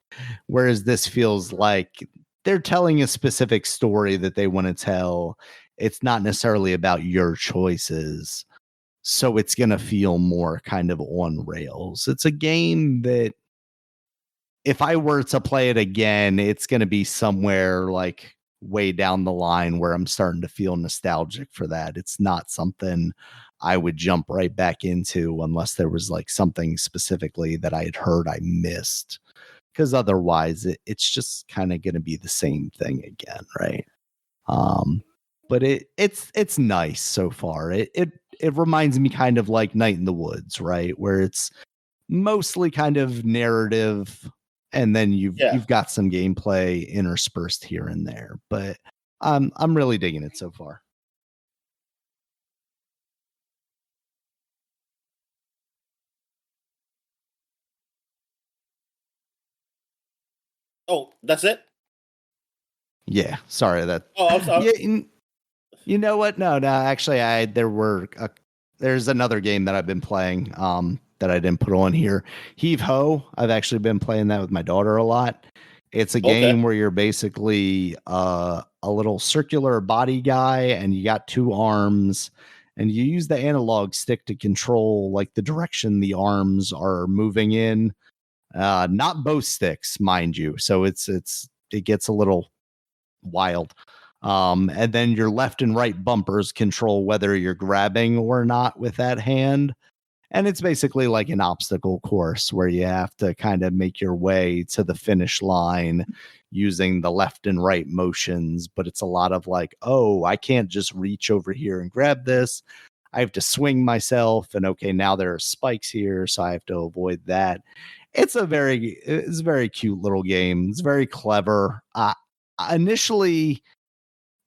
S1: Whereas this feels like they're telling a specific story that they want to tell. It's not necessarily about your choices. So it's going to feel more kind of on rails. It's a game that if I were to play it again, it's going to be somewhere like way down the line where I'm starting to feel nostalgic for that. It's not something I would jump right back into unless there was like something specifically that I had heard I missed. Because otherwise, it's just kind of going to be the same thing again, right? Um, but it's nice so far. It reminds me kind of like Night in the Woods, right? Where it's mostly kind of narrative, and then
S2: Yeah.
S1: you've got some gameplay interspersed here and there. But I'm really digging it so far.
S2: Oh, that's it.
S1: Yeah, sorry that.
S2: Oh, I'm sorry.
S1: Yeah, you know what? No, actually, there's another game that I've been playing that I didn't put on here. Heave Ho. I've actually been playing that with my daughter a lot. It's a
S2: Okay.
S1: game where you're basically a little circular body guy and you got two arms and you use the analog stick to control like the direction the arms are moving in. Not both sticks, mind you. So it gets a little wild. And then your left and right bumpers control whether you're grabbing or not with that hand. And it's basically like an obstacle course where you have to kind of make your way to the finish line using the left and right motions. But it's a lot of like, oh, I can't just reach over here and grab this. I have to swing myself. And okay, now there are spikes here. So I have to avoid that. It's a very cute little game. It's very clever. Initially,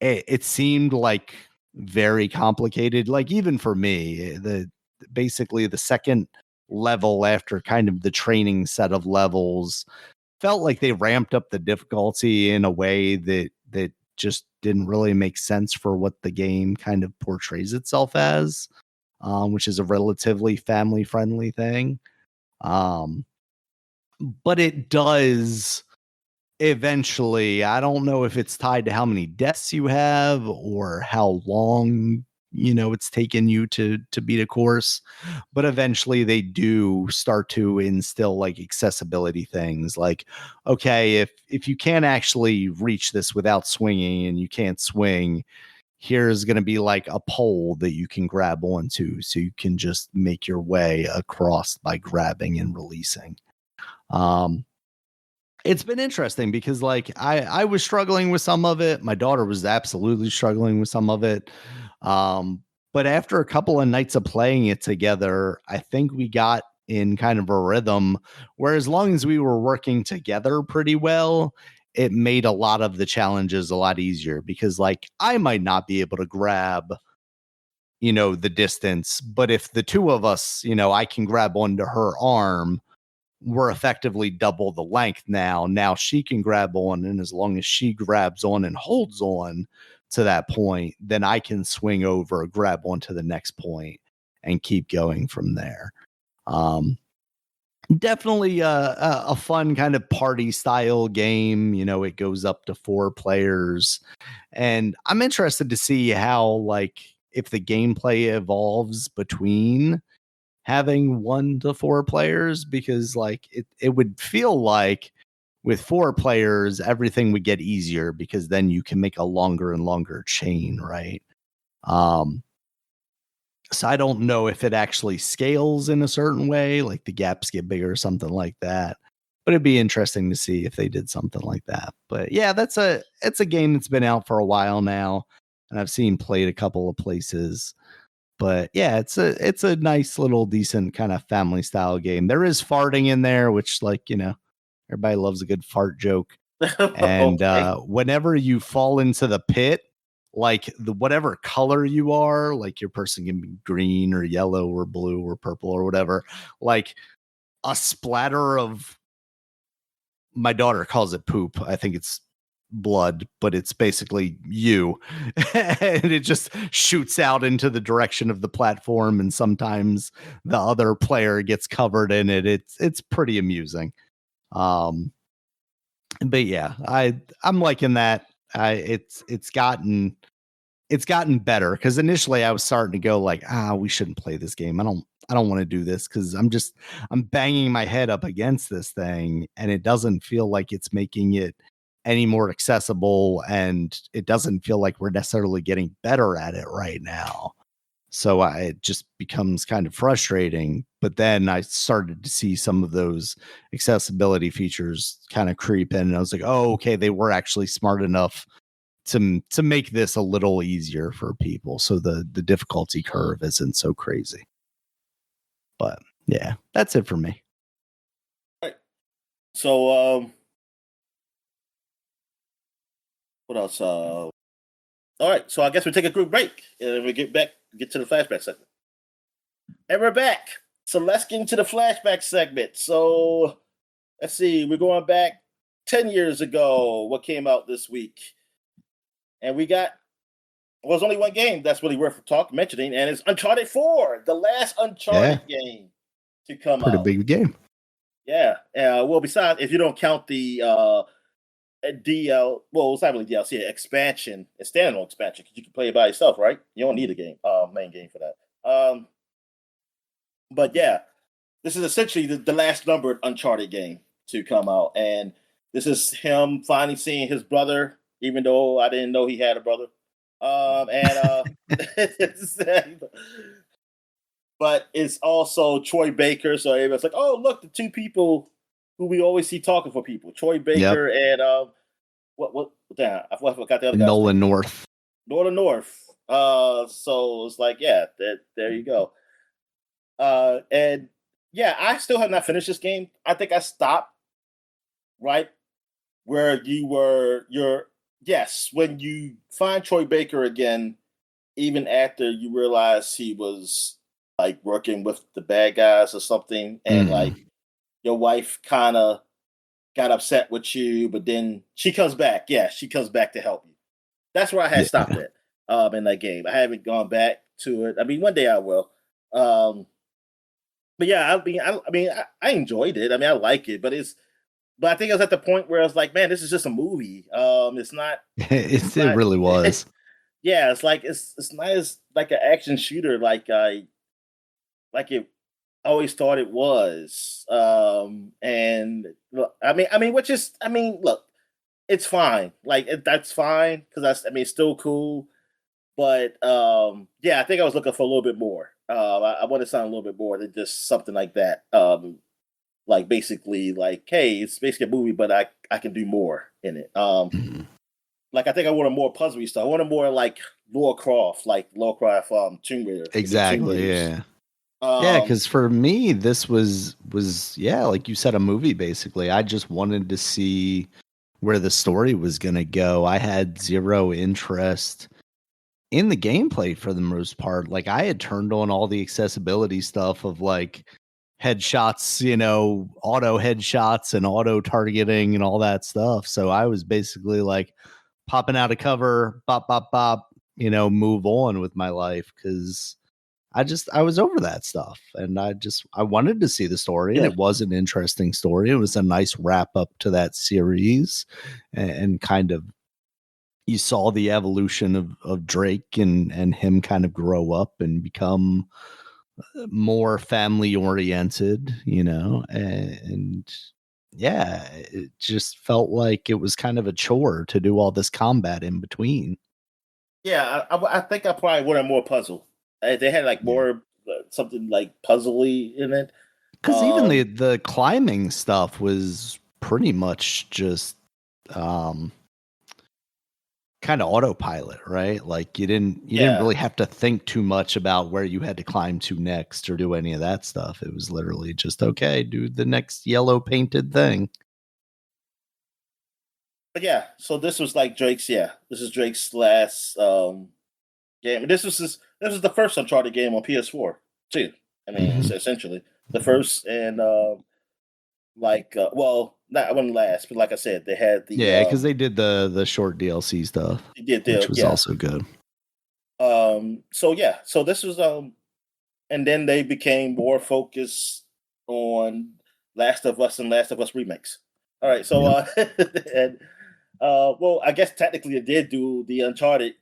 S1: it seemed like very complicated. Like even for me, the basically the second level after kind of the training set of levels felt like they ramped up the difficulty in a way that just didn't really make sense for what the game kind of portrays itself as, which is a relatively family friendly thing. Um, but it does eventually. I don't know if it's tied to how many deaths you have or how long it's taken you to beat a course, but eventually they do start to instill like accessibility things like, okay, if you can't actually reach this without swinging and you can't swing, here's going to be like a pole that you can grab onto so you can just make your way across by grabbing and releasing. um it's been interesting because like I was struggling with some of it. My daughter was absolutely struggling with some of it. Um, but after a couple of nights of playing it together, I think we got in kind of a rhythm where as long as we were working together pretty well, it made a lot of the challenges a lot easier because like I might not be able to grab the distance, but if the two of us, I can grab onto her arm, we're effectively double the length now. Now she can grab on, and as long as she grabs on and holds on to that point, then I can swing over, grab onto the next point, and keep going from there. Um, Definitely a fun kind of party style game. It goes up to 4 players, and I'm interested to see how like if the gameplay evolves between having 1 to 4 players, because like it would feel like with 4 players everything would get easier because then you can make a longer and longer chain, right? um so I don't know if it actually scales in a certain way, like the gaps get bigger or something like that, but it'd be interesting to see if they did something like that. But yeah, it's a game that's been out for a while now, and I've seen played a couple of places. But yeah, it's a nice little decent kind of family style game. There is farting in there, which like, everybody loves a good fart joke. And
S2: Okay.
S1: whenever you fall into the pit, like the whatever color you are, like your person can be green or yellow or blue or purple or whatever, like a splatter of, my daughter calls it poop. I think it's blood, but it's basically you. And it just shoots out into the direction of the platform, and sometimes the other player gets covered in it. It's pretty amusing. Um but yeah, I'm liking that. It's gotten it's gotten better because initially I was starting to go like, we shouldn't play this game. I don't want to do this because I'm banging my head up against this thing and it doesn't feel like it's making it any more accessible, and it doesn't feel like we're necessarily getting better at it right now. So it just becomes kind of frustrating. But then I started to see some of those accessibility features kind of creep in, and I was like, oh, okay, they were actually smart enough to make this a little easier for people, so the difficulty curve isn't so crazy. But yeah, that's it for me.
S2: All right. So what else? All right, so I guess we take a quick break and we get to the flashback segment. And we're back. So let's get into the flashback segment. So let's see, we're going back 10 years ago. What came out this week? And we got, well, there's only one game that's really worth mentioning, and it's Uncharted 4, the last Uncharted game to come
S1: Pretty
S2: out.
S1: big game.
S2: Yeah. Well, besides, if you don't count the it's not really DLC, expansion, a standalone expansion, because you can play it by yourself, right? You don't need a main game for that. But yeah, this is essentially the last numbered Uncharted game to come out, and this is him finally seeing his brother, even though I didn't know he had a brother. But it's also Troy Baker, so everybody's like, "Oh, look, the two people who we always see talking for people, Troy Baker and what? Damn, I forgot the other guy.
S1: Nolan North.
S2: Nolan North. So it's like, yeah, there you go. And yeah, I still have not finished this game. I think I stopped right where you were. When you find Troy Baker again, even after you realize he was like working with the bad guys or something, and like your wife kind of got upset with you, but then she comes back. Yeah, she comes back to help you. That's where I had stopped it in that game. I haven't gone back to it. I mean, one day I will. But yeah, I enjoyed it. I mean, I like it, but I think I was at the point where I was like, man, this is just a movie. It's not.
S1: It really was.
S2: Yeah, it's like it's not as like an action shooter like it always thought it was. And look, look, it's fine. Like that's fine because it's still cool. But yeah, I think I was looking for a little bit more. I wanted something a little bit more than just something like that. Like basically, like, hey, it's basically a movie, but I can do more in it. Like I think I wanted more puzzly stuff. I wanted more like Lara Croft, Tomb Raider.
S1: Exactly. Yeah. Yeah, because for me, this was like you said, a movie. Basically, I just wanted to see where the story was going to go. I had zero interest in the gameplay for the most part. Like I had turned on all the accessibility stuff of like headshots, auto headshots and auto targeting and all that stuff. So I was basically like popping out of cover, bop, bop, bop, move on with my life because I was over that stuff, and I wanted to see the story, and it was an interesting story. It was a nice wrap up to that series, and kind of you saw the evolution of Drake and him kind of grow up and become more family oriented, and yeah, it just felt like it was kind of a chore to do all this combat in between.
S2: Yeah, I think I probably wanted more puzzle. They had like more something like puzzly in it.
S1: Because even the climbing stuff was pretty much just kind of autopilot, right? Like you didn't really have to think too much about where you had to climb to next or do any of that stuff. It was literally just, okay, do the next yellow painted thing.
S2: But yeah, so this was like Drake's. Yeah, this is Drake's last game. This was the first Uncharted game on PS4 too. I mean, essentially the first, and not one last, but like I said, they had the
S1: because they did the short DLC stuff, which was also good.
S2: So this was and then they became more focused on Last of Us and Last of Us remakes. All right, so and well, I guess technically it did do the Uncharted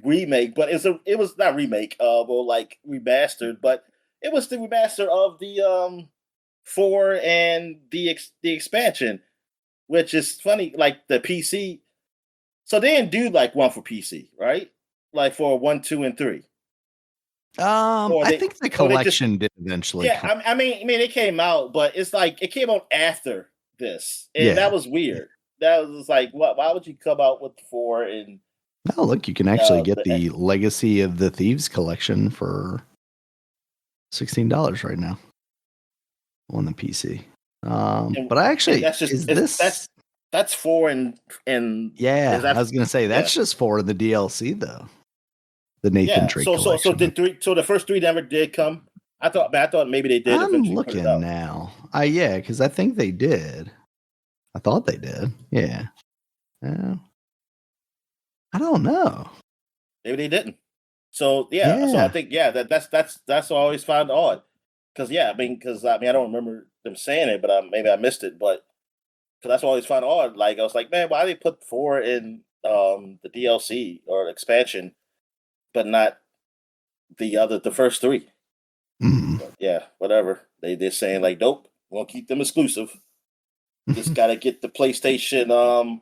S2: remake, but it was not remake, or like remastered, but it was the remaster of the 4 and the expansion, which is funny. Like the PC, so they didn't do like one for PC, right? Like for 1, 2, and 3, or
S1: I
S2: they
S1: think the
S2: or they just
S1: collection did eventually
S2: yeah.
S1: come.
S2: I mean, it came out, but it's like it came out after this, and
S1: Yeah.
S2: that was weird. That was like, what? Why would you come out with 4 and
S1: Oh, look, you can actually get
S2: the
S1: the Legacy of the Thieves collection for $16 right now on the PC. But I actually,
S2: that's just
S1: is this?
S2: that's 4 and
S1: Yeah,
S2: is that
S1: I was gonna say that's
S2: yeah.
S1: just for the DLC though. The Nathan
S2: Yeah,
S1: Drake
S2: so
S1: collection.
S2: did 3? So the first 3 never did come. I thought maybe they did
S1: I'm
S2: eventually put it
S1: looking
S2: out.
S1: now. Yeah, because I think they did. I thought they did. Yeah. I don't know.
S2: Maybe they didn't. So yeah, so I
S1: Yeah.
S2: think that's what I always found odd. Because I don't remember them saying it, but maybe I missed it. But because that's what I always found odd. Like I was like, man, why they put 4 in the DLC or expansion, but not the first 3?
S1: Mm.
S2: But yeah, whatever. They're saying like, nope, we'll keep them exclusive. Just gotta get the PlayStation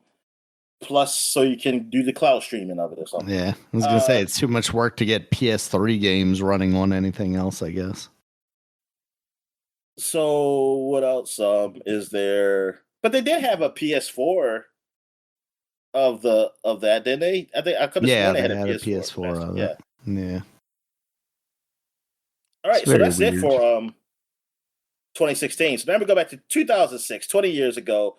S2: Plus so you can do the cloud streaming of it or something.
S1: Yeah. I was gonna say it's too much work to get PS3 games running on anything else, I guess.
S2: So what else is there? But they did have a PS4 of that, didn't they? I could have
S1: Yeah,
S2: sworn they
S1: they
S2: had a
S1: had a
S2: PS4
S1: PS4
S2: remaster.
S1: of
S2: Yeah.
S1: it. Yeah.
S2: All
S1: It's
S2: right, so
S1: very
S2: that's it
S1: weird.
S2: for 2016. So then we go back to 2006, 20 years ago.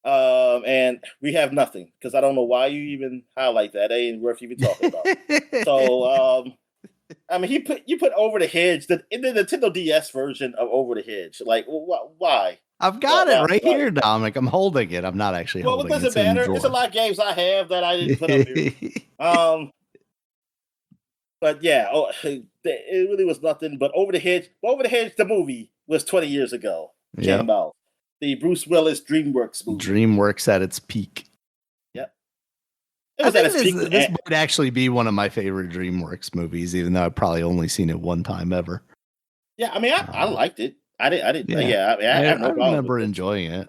S2: And we have nothing because I don't know why you even highlight that. It ain't worth even talking about. So, I mean, you put Over the Hedge in the Nintendo DS version of Over the Hedge. Like, why?
S1: I've got it right
S2: Why?
S1: here, Dominic. I'm holding it. I'm not actually
S2: Well, what
S1: holding it.
S2: does it
S1: It's in the
S2: matter? It's a
S1: drawer.
S2: lot of games I have that I didn't put up here. But yeah, it really was nothing. But Over the Hedge, the movie was 20 years ago. Came
S1: Yep.
S2: out. The Bruce Willis DreamWorks movie.
S1: DreamWorks at its peak.
S2: Yep.
S1: I think this might actually be one of my favorite DreamWorks movies, even though I've probably only seen it one time ever.
S2: Yeah, I mean, I liked it. I didn't.
S1: Yeah,
S2: Yeah, I have no problem
S1: remember
S2: with it.
S1: enjoying it.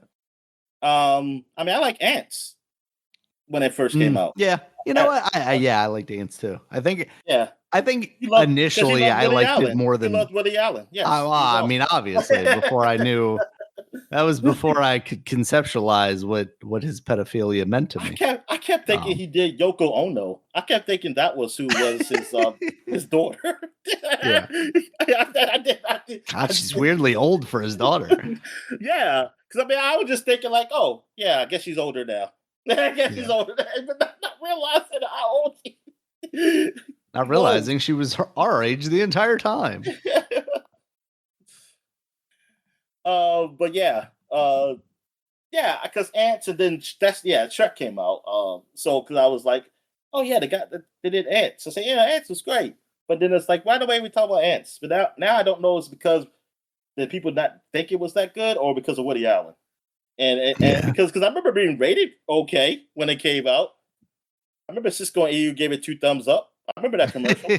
S2: I mean, I like Ants when it first came out.
S1: Yeah, you know what? I liked Ants too. I think initially I liked it more than.
S2: He loved Woody Allen. Yes,
S1: I mean, obviously, before I knew. That was before I could conceptualize what his pedophilia meant to me.
S2: I kept thinking he did Yoko Ono. I kept thinking that was who was his daughter.
S1: Yeah.
S2: I did.
S1: God, she's weirdly old for his daughter.
S2: Yeah, because I mean, I was just thinking like, oh, yeah, I guess she's older now. I guess she's older, but not realizing how old she.
S1: Not realizing she was our age the entire time.
S2: But yeah, because Ants, and then Shrek came out. So because I was like, oh yeah, they did Ants. So I say, yeah, Ants was great. But then it's like, why the way we talk about Ants? But now I don't know. It's because did people not think it was that good, or because of Woody Allen? And because I remember being rated okay when it came out. I remember Cisco and EU gave it 2 thumbs up. I remember that commercial.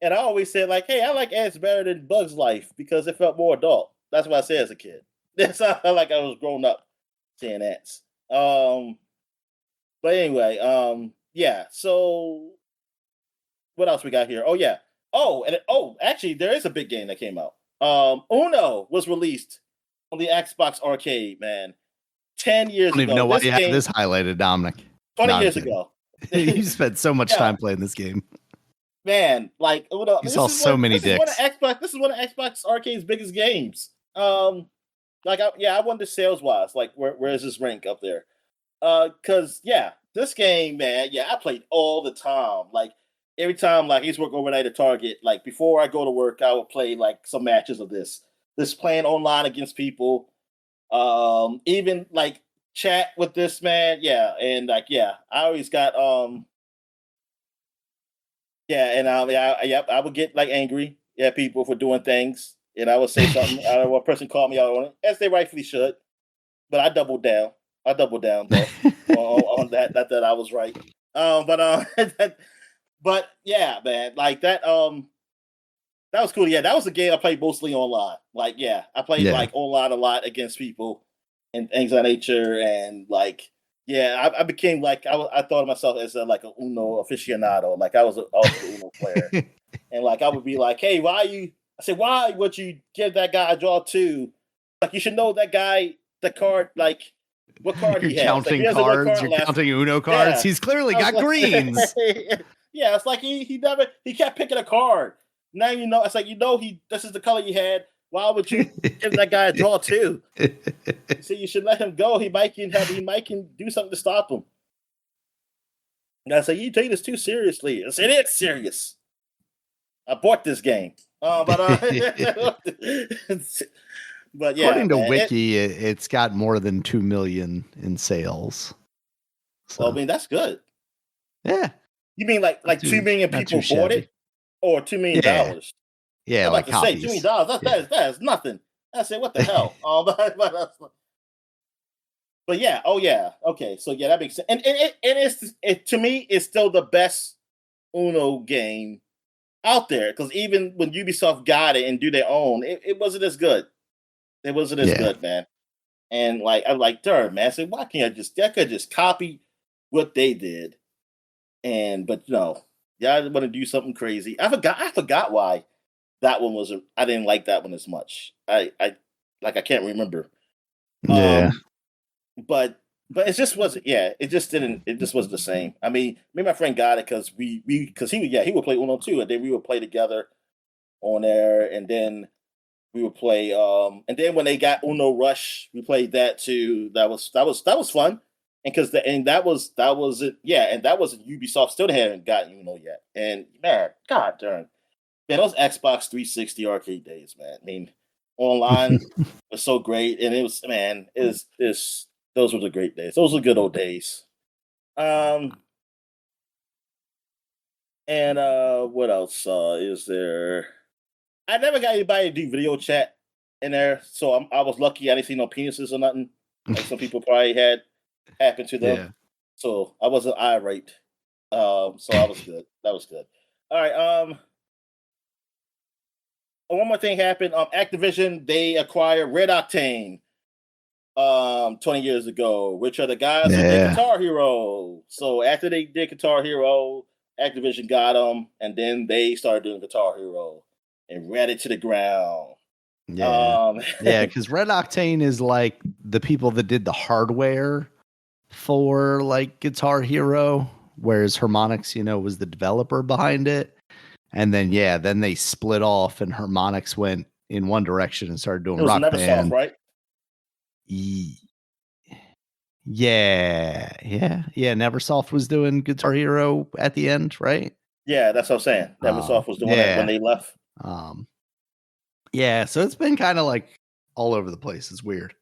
S2: And I always said, like, hey, I like Ants better than Bug's Life because it felt more adult. That's what I said as a kid. That's how I felt like I was grown up seeing Ants. But anyway, yeah. So what else we got here? Oh, yeah. Actually, there is a big game that came out. Uno was released on the Xbox Arcade, man. 10 years ago.
S1: I don't even know why you have this highlighted, Dominic.
S2: 20 years ago.
S1: You spent so much time playing this game.
S2: Man, like Uno,
S1: you saw so many dicks.
S2: This is one of Xbox Arcade's biggest games. I wonder sales wise, like where is this rank up there? Because this game, man, I played all the time. Like every time, like I used to work overnight at Target. Like before I go to work, I would play like some matches of this playing online against people. Even like chat with this man, and like I always got I would get like angry at people for doing things, and I would say something. One person called me out on it, as they rightfully should. But I doubled down. Though. on that. Not that I was right. But yeah, man, like that. That was cool. Yeah, that was a game I played mostly online. Like, yeah, I played like online a lot against people and things of that nature. And like, yeah, I became like I thought of myself as like a Uno aficionado. Like I was an ultimate Uno player, and like I would be like, hey, why would you give that guy a draw two? Like you should know that guy the card like what card
S1: You're
S2: he has. Like
S1: counting
S2: he has a good
S1: cards.
S2: card
S1: You're
S2: left.
S1: counting Uno cards.
S2: Yeah,
S1: He's clearly
S2: I was
S1: got
S2: like,
S1: greens.
S2: yeah, it's like he kept picking a card. Now you know it's like this is the color you had. Why would you give that guy a draw two? So you should let him go. He might can do something to stop him. And I say you take this too seriously. I said it's serious. I bought this game. But yeah.
S1: According to Wiki, it's got more than 2 million in sales. So.
S2: Well, I mean that's good.
S1: Yeah.
S2: You mean like 2 million people bought it, or $2 million?
S1: Yeah,
S2: I'm
S1: like
S2: about to say $2 million. That is nothing. I said, what the hell? But yeah, okay. So yeah, that makes sense. And it to me, it's still the best Uno game out there because even when Ubisoft got it and do their own, it wasn't as good. It wasn't as good, man. And like I'm like, darn, man. I said, why can't I could just copy what they did? But no, yeah, I want to do something crazy. I forgot why that one was. I didn't like that one as much. I can't remember.
S1: Yeah.
S2: But it just wasn't. Yeah, it just didn't. It just wasn't the same. I mean, me and my friend got it because he would play Uno too, and then we would play together on there, and then we would play. And then when they got Uno Rush, we played that too. That was fun. And that was it. Yeah, and that was Ubisoft still hadn't gotten Uno yet. And man, god darn, man, those Xbox 360 arcade days, man. I mean, online was so great, and it was those were the great days. Those were good old days. And what else is there? I never got anybody to do video chat in there, so I was lucky. I didn't see no penises or nothing like some people probably had happen to them. Yeah. So I wasn't irate. So I was good. That was good. All right. One more thing happened. Activision, they acquired Red Octane 20 years ago, which are the guys that did Guitar Hero. So after they did Guitar Hero, Activision got them, and then they started doing Guitar Hero and ran it to the ground.
S1: Yeah. Because Red Octane is like the people that did the hardware for like Guitar Hero, whereas Harmonix, was the developer behind it. And then, then they split off and Harmonix went in one direction and started doing Rock Band.
S2: Neversoft, right?
S1: Yeah. Neversoft was doing Guitar Hero at the end, right?
S2: Yeah, that's what I'm saying. Neversoft was doing it when they left.
S1: So it's been kind of like all over the place. It's weird.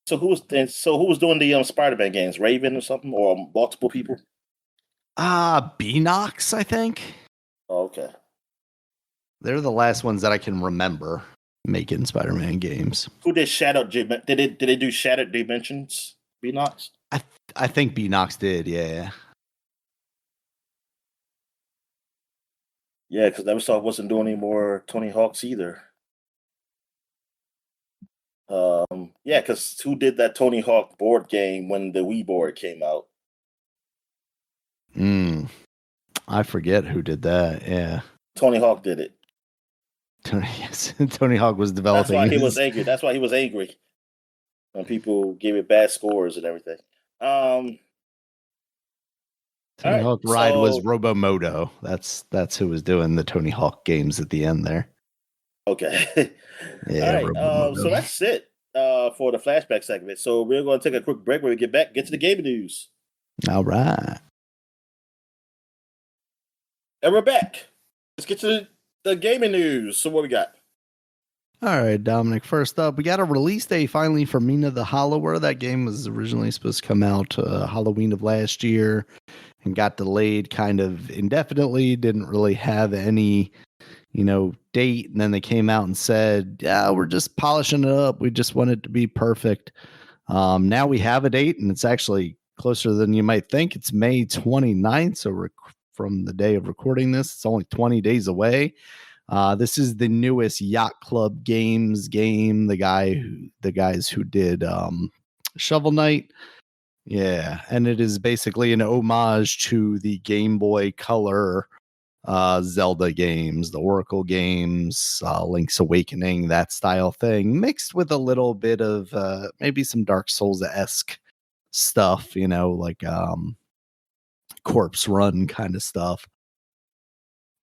S2: So who was doing the Spider-Man games? Raven or something, or multiple people?
S1: Beanox, I think.
S2: Oh, okay.
S1: They're the last ones that I can remember making Spider-Man games.
S2: Who did Shattered? Did they do Shattered Dimensions? Beanox?
S1: I think Beanox did. Yeah.
S2: Yeah, because Neversoft wasn't doing any more Tony Hawk's either. Because who did that Tony Hawk board game when the Wii board came out?
S1: I forget who did that. Yeah,
S2: Tony Hawk did it.
S1: Tony Hawk was developing.
S2: That's why he was angry. That's why he was angry when people gave it bad scores and everything.
S1: Tony Hawk Ride was Robomoto. That's who was doing the Tony Hawk games at the end there.
S2: Okay.
S1: Yeah.
S2: All right. So that's it for the flashback segment. So we're going to take a quick break when we get to the gaming news.
S1: All right.
S2: And we're back. Let's get to the gaming news. So what we got?
S1: All right, Dominic. First up, we got a release day finally for Mina the Hollower. That game was originally supposed to come out Halloween of last year and got delayed kind of indefinitely. Didn't really have any, date. And then they came out and said, yeah, we're just polishing it up. We just want it to be perfect. Now we have a date, and it's actually closer than you might think. It's May 29th, so from the day of recording this, it's only 20 days away. This is the newest Yacht Club Games game. The guys who did Shovel Knight. Yeah, and it is basically an homage to the Game Boy Color Zelda games, the Oracle games, Link's Awakening, that style thing, mixed with a little bit of maybe some Dark Souls-esque stuff, like Corpse Run kind of stuff.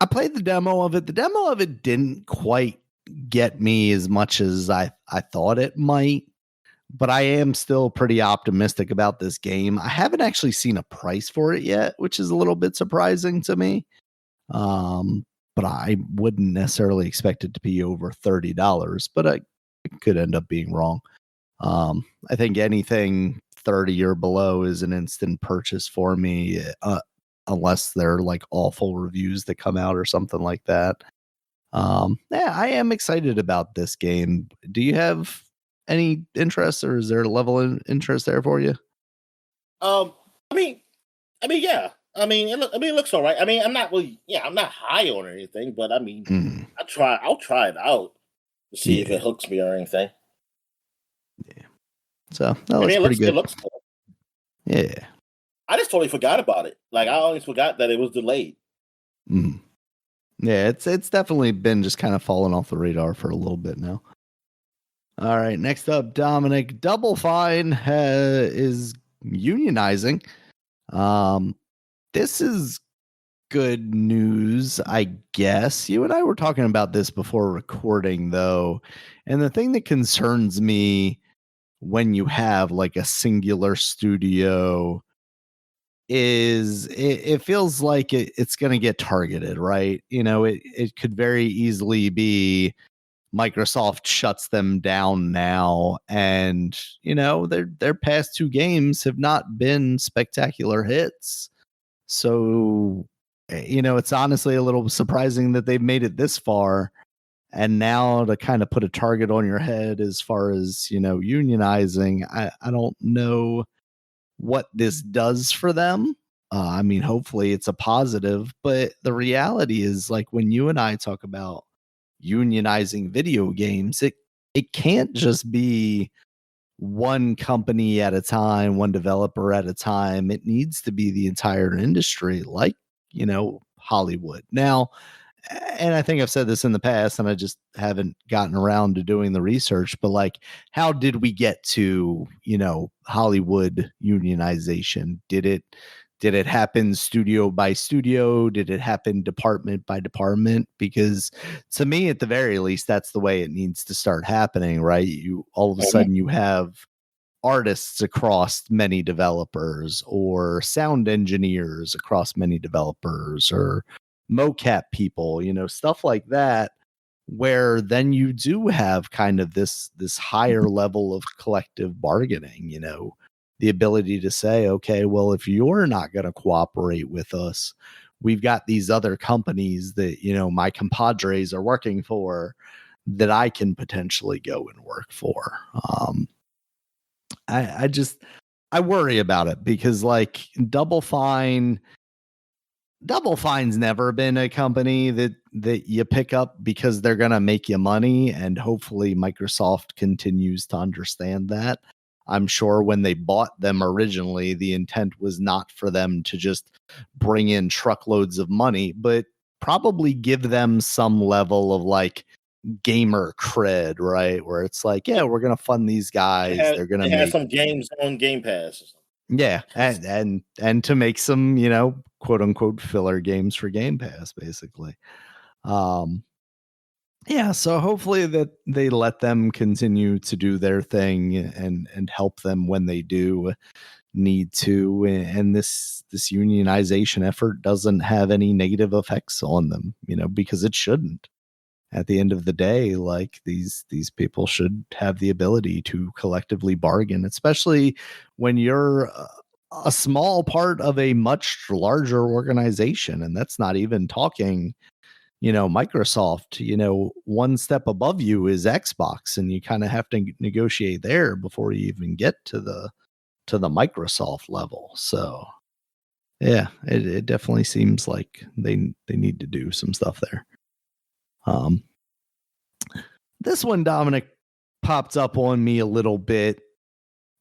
S1: I played the demo of it. The demo of it didn't quite get me as much as I thought it might, but I am still pretty optimistic about this game. I haven't actually seen a price for it yet, which is a little bit surprising to me. But I wouldn't necessarily expect it to be over $30, but I could end up being wrong. I think anything 30 or below is an instant purchase for me, unless they're like awful reviews that come out or something like that. Yeah, I am excited about this game. Do you have any interest, or is there a level of interest there for you?
S2: I mean, yeah. It looks all right. I'm not really, I'm not high on anything, but I'll try it out to see if it hooks me or anything.
S1: Yeah. So that looks pretty good.
S2: It looks cool.
S1: Yeah.
S2: I just totally forgot about it. Like, I always forgot that it was delayed.
S1: Yeah, it's definitely been just kind of falling off the radar for a little bit now. All right, next up, Dominic. Double Fine is unionizing. This is good news, I guess. You and I were talking about this before recording, though. And the thing that concerns me when you have like a singular studio is it feels like it's going to get targeted, right? It could very easily be Microsoft shuts them down now, and their past two games have not been spectacular hits. So, it's honestly a little surprising that they've made it this far. And now to kind of put a target on your head as far as, unionizing, I don't know what this does for them. Hopefully it's a positive, but the reality is, like, when you and I talk about unionizing video games, it can't just be one company at a time, one developer at a time. It needs to be the entire industry, like, Hollywood. Now, and I think I've said this in the past, and I just haven't gotten around to doing the research, but like, how did we get to, Hollywood unionization? Did it happen studio by studio? Did it happen department by department? Because to me, at the very least, that's the way it needs to start happening, right? You all of a sudden you have artists across many developers, or sound engineers across many developers, or mocap people, stuff like that, where then you do have kind of this higher level of collective bargaining, the ability to say, okay, well, if you're not going to cooperate with us, we've got these other companies that, my compadres are working for, that I can potentially go and work for. I worry about it, because like Double Fine's never been a company that you pick up because they're going to make you money. And hopefully Microsoft continues to understand that. I'm sure when they bought them originally, the intent was not for them to just bring in truckloads of money, but probably give them some level of like gamer cred, right? Where it's like, yeah, we're going to fund these guys. They're going to make
S2: some games on Game Pass.
S1: Yeah, and to make some, quote unquote filler games for Game Pass, basically. Yeah, so hopefully that they let them continue to do their thing and help them when they do need to, and this unionization effort doesn't have any negative effects on them, because it shouldn't. At the end of the day, like, these people should have the ability to collectively bargain, especially when you're a small part of a much larger organization. And that's not even talking, Microsoft. One step above you is Xbox, and you kind of have to negotiate there before you even get to the to the Microsoft level. So yeah, it definitely seems like they need to do some stuff there. This one, Dominic, popped up on me a little bit.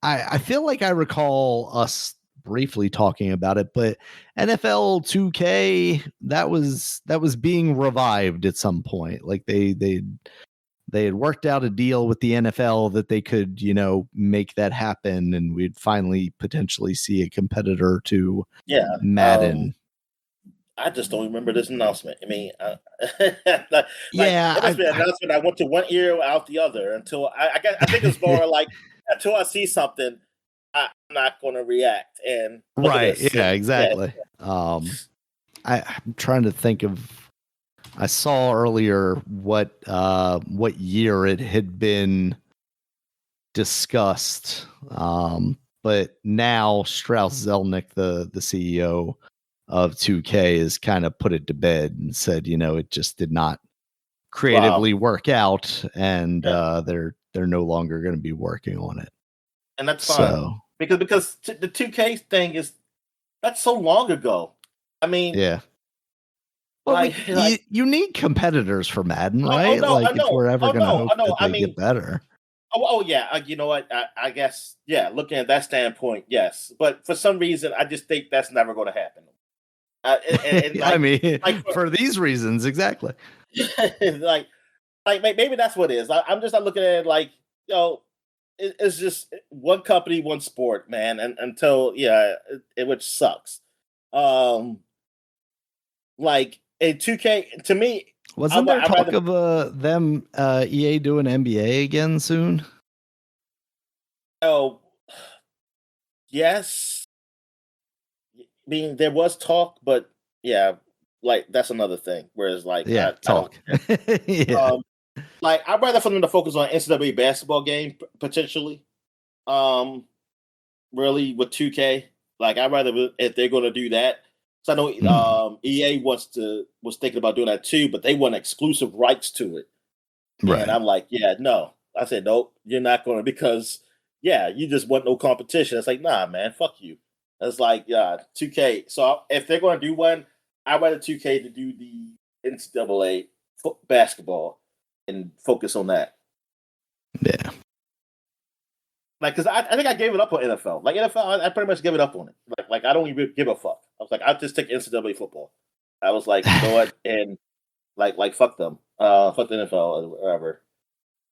S1: I feel like I recall us briefly talking about it, but NFL 2K, that was being revived at some point. Like they had worked out a deal with the NFL that they could, make that happen, and we'd finally potentially see a competitor to Madden.
S2: I just don't remember this announcement. I mean,
S1: yeah,
S2: it must be an announcement. I went to one ear out the other until I think it's more like until I see something, I'm not going to react. And
S1: right, yeah, exactly. Yeah. I'm trying to think of. I saw earlier what year it had been discussed, but now Strauss Zelnick, the CEO of 2K, has kind of put it to bed and said, it just did not creatively work out, and they're no longer going to be working on it.
S2: And that's fine because the 2K thing that's so long ago. I mean,
S1: yeah. Well, you need competitors for Madden, right? If we're ever going to hope that they get better.
S2: Oh yeah. You know what? I guess, looking at that standpoint, yes. But for some reason, I just think that's never going to happen.
S1: I mean, for these reasons, exactly.
S2: like maybe that's what it is. I'm just not looking at it it's just one company, one sport, man. And until which sucks. In 2K, to me,
S1: wasn't there talk of them EA doing NBA again soon?
S2: Oh, yes. I mean, there was talk, but that's another thing. Whereas,
S1: talk.
S2: I'd rather for them to focus on NCAA basketball game potentially. Really with 2K, I'd rather if they're going to do that. So I know EA was thinking about doing that too, but they want exclusive rights to it. Right. And I'm like, no. I said, nope, you're not going to, because you just want no competition. It's like, nah, man, fuck you. It's like, 2K. So if they're going to do one, I'd rather 2K to do the NCAA basketball and focus on that.
S1: Yeah.
S2: Because I think I gave it up on NFL. NFL, I pretty much gave it up on it. I don't even give a fuck. I was like, I'll just take NCAA football. I was like, you know what? And fuck them. Fuck the NFL or whatever.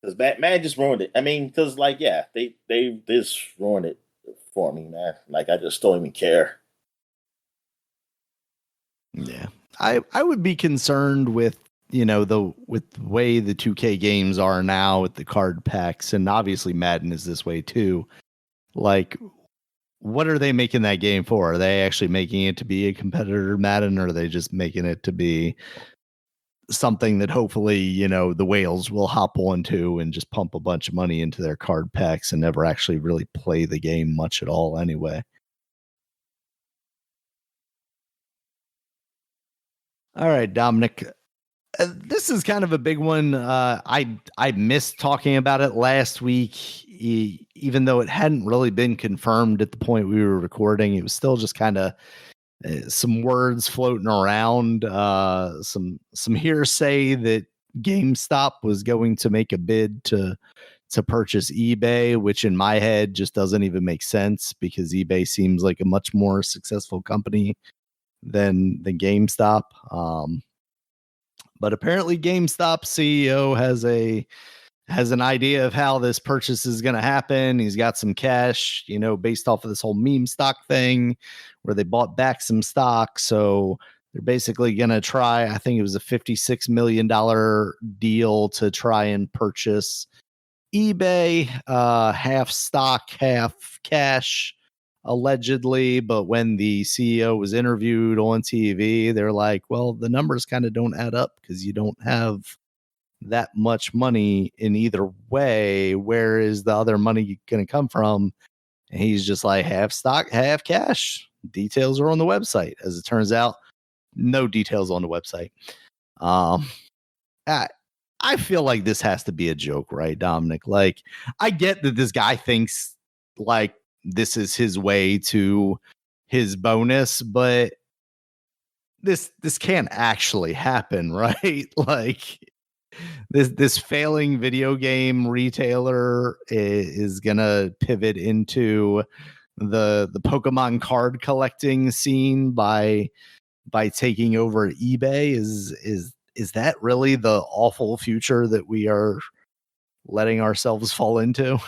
S2: Because man just ruined it. I mean, because they just ruined it for me, man. I just don't even care.
S1: Yeah. I would be concerned with the way the 2K games are now with the card packs, and obviously Madden is this way too. What are they making that game for? Are they actually making it to be a competitor to Madden, or are they just making it to be something that hopefully, the whales will hop onto and just pump a bunch of money into their card packs and never actually really play the game much at all anyway? All right, Dominic. This is kind of a big one. I missed talking about it last week, even though it hadn't really been confirmed at the point we were recording. It was still just kind of some words floating around, some hearsay that GameStop was going to make a bid to purchase eBay, which in my head just doesn't even make sense, because eBay seems like a much more successful company than GameStop. But apparently GameStop CEO has an idea of how this purchase is going to happen. He's got some cash, based off of this whole meme stock thing where they bought back some stock. So they're basically going to try, I think it was a $56 million deal to try and purchase eBay, half stock, half cash, allegedly. But when the CEO was interviewed on TV, they're like, well, the numbers kind of don't add up because you don't have that much money in either way. Where is the other money going to come from? And he's just like, half stock, half cash. Details are on the website. As it turns out, no details on the website. I feel like this has to be a joke, right, Dominic? I get that this guy thinks this is his way to his bonus, but this can't actually happen, right? Like this failing video game retailer is gonna pivot into the Pokemon card collecting scene by taking over eBay. Is that really the awful future that we are letting ourselves fall into?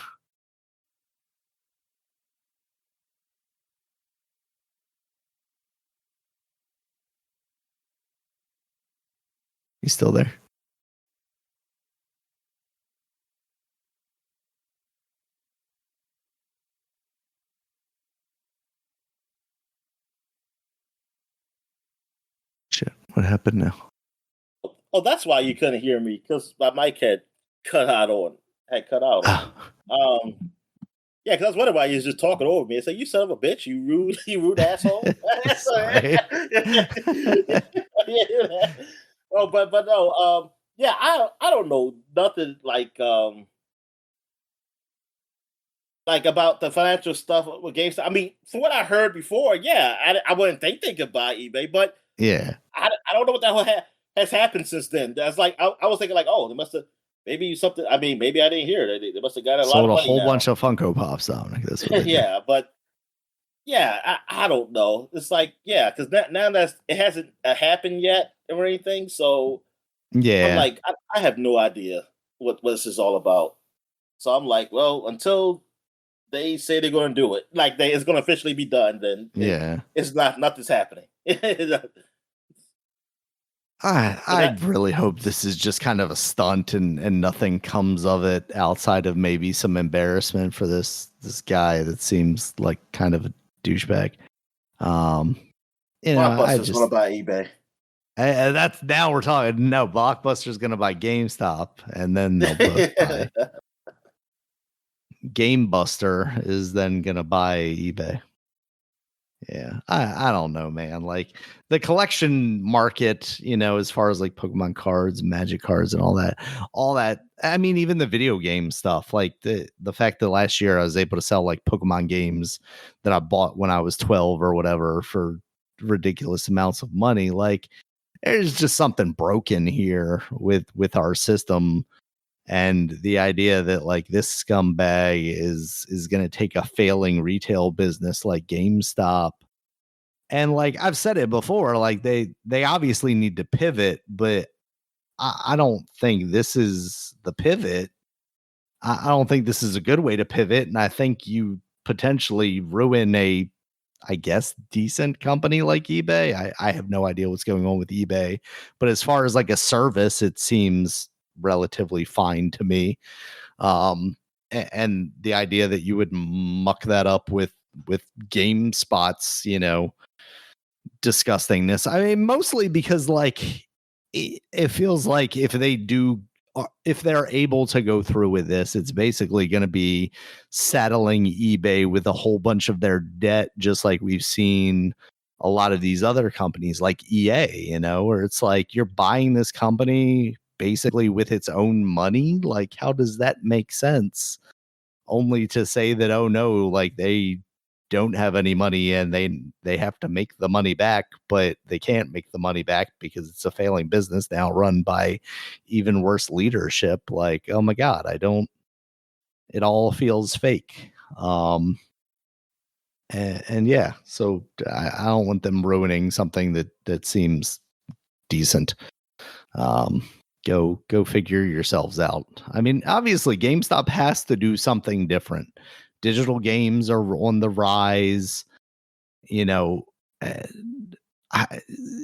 S1: You still there? Shit, what happened now?
S2: Oh, that's why you couldn't hear me, because my mic had cut out on. Yeah, because I was wondering why you was just talking over me. I said, "You son of a bitch, you rude asshole."
S1: Sorry.
S2: Yeah. Oh, but no, yeah, I don't know nothing like about the financial stuff with GameStop. I mean, from what I heard before, yeah, I wouldn't think they could buy eBay, but
S1: Yeah.
S2: I don't know what the hell has happened since then. That's like I was thinking like, oh, they must have maybe something. I mean, maybe I didn't hear it. They must have got a lot
S1: Sold
S2: of
S1: a
S2: money
S1: whole
S2: now.
S1: bunch of Funko Pops, Dominic. That's what they did.
S2: Yeah, but yeah, I don't know. It's like, yeah, because now it hasn't happened yet or anything. So I'm
S1: Yeah.
S2: like, I have no idea what this is all about. So I'm like, well, until they say they're going to do it, like it's going to officially be done, then
S1: Yeah.
S2: it's nothing's happening.
S1: I really hope this is just kind of a stunt and nothing comes of it outside of maybe some embarrassment for this guy that seems like kind of a douchebag.
S2: Blockbuster's going to buy eBay.
S1: That's now we're talking. No, Blockbuster's going to buy GameStop, and then they'll both buy. GameBuster is then going to buy eBay. Yeah, I don't know, man. Like the collection market, as far as like Pokemon cards, Magic cards, and all that. I mean, even the video game stuff, like the fact that last year I was able to sell like Pokemon games that I bought when I was 12 or whatever for ridiculous amounts of money. Like there's just something broken here with our system. And the idea that like this scumbag is going to take a failing retail business like GameStop, and like I've said it before, like they obviously need to pivot, but I don't think this is the pivot. I don't think this is a good way to pivot, and I think you potentially ruin I guess, decent company like eBay. I have no idea what's going on with eBay, but as far as like a service, it seems relatively fine to me. And the idea that you would muck that up with GameSpot's, disgustingness. I mean, mostly because like it feels like if they're able to go through with this, it's basically going to be saddling eBay with a whole bunch of their debt, just like we've seen a lot of these other companies like EA, where it's like you're buying this company basically with its own money. Like, how does that make sense? Only to say that, oh no, like they don't have any money and they have to make the money back, but they can't make the money back because it's a failing business now run by even worse leadership. Like, oh my God, it all feels fake. And yeah, so I don't want them ruining something that seems decent. Go figure yourselves out. I mean, obviously GameStop has to do something different. Digital games are on the rise. Uh,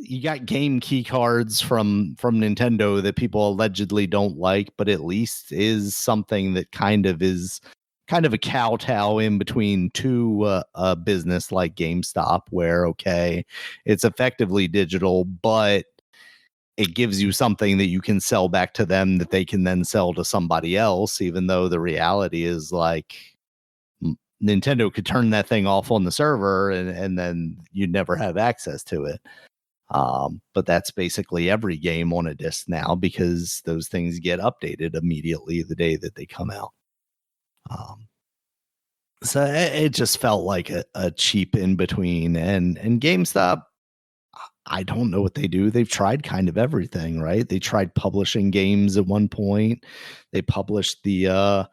S1: you got game key cards from Nintendo that people allegedly don't like, but at least is something that kind of a kowtow in between two a business like GameStop, where okay, it's effectively digital, but it gives you something that you can sell back to them that they can then sell to somebody else, even though the reality is like Nintendo could turn that thing off on the server and then you'd never have access to it. But that's basically every game on a disc now because those things get updated immediately the day that they come out. So it just felt like a cheap in between, and GameStop, I don't know what they do. They've tried kind of everything, right? They tried publishing games at one point. They published the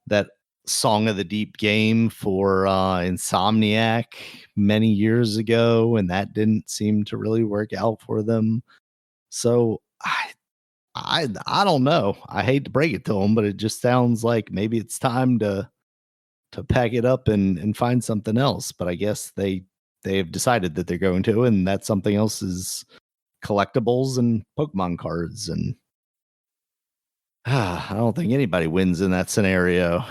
S1: that Song of the Deep game for Insomniac many years ago, and that didn't seem to really work out for them. So I don't know. I hate to break it to them, but it just sounds like maybe it's time to pack it up and find something else. But I guess they've decided that they're going to, and that something else is collectibles and Pokemon cards. And I don't think anybody wins in that scenario.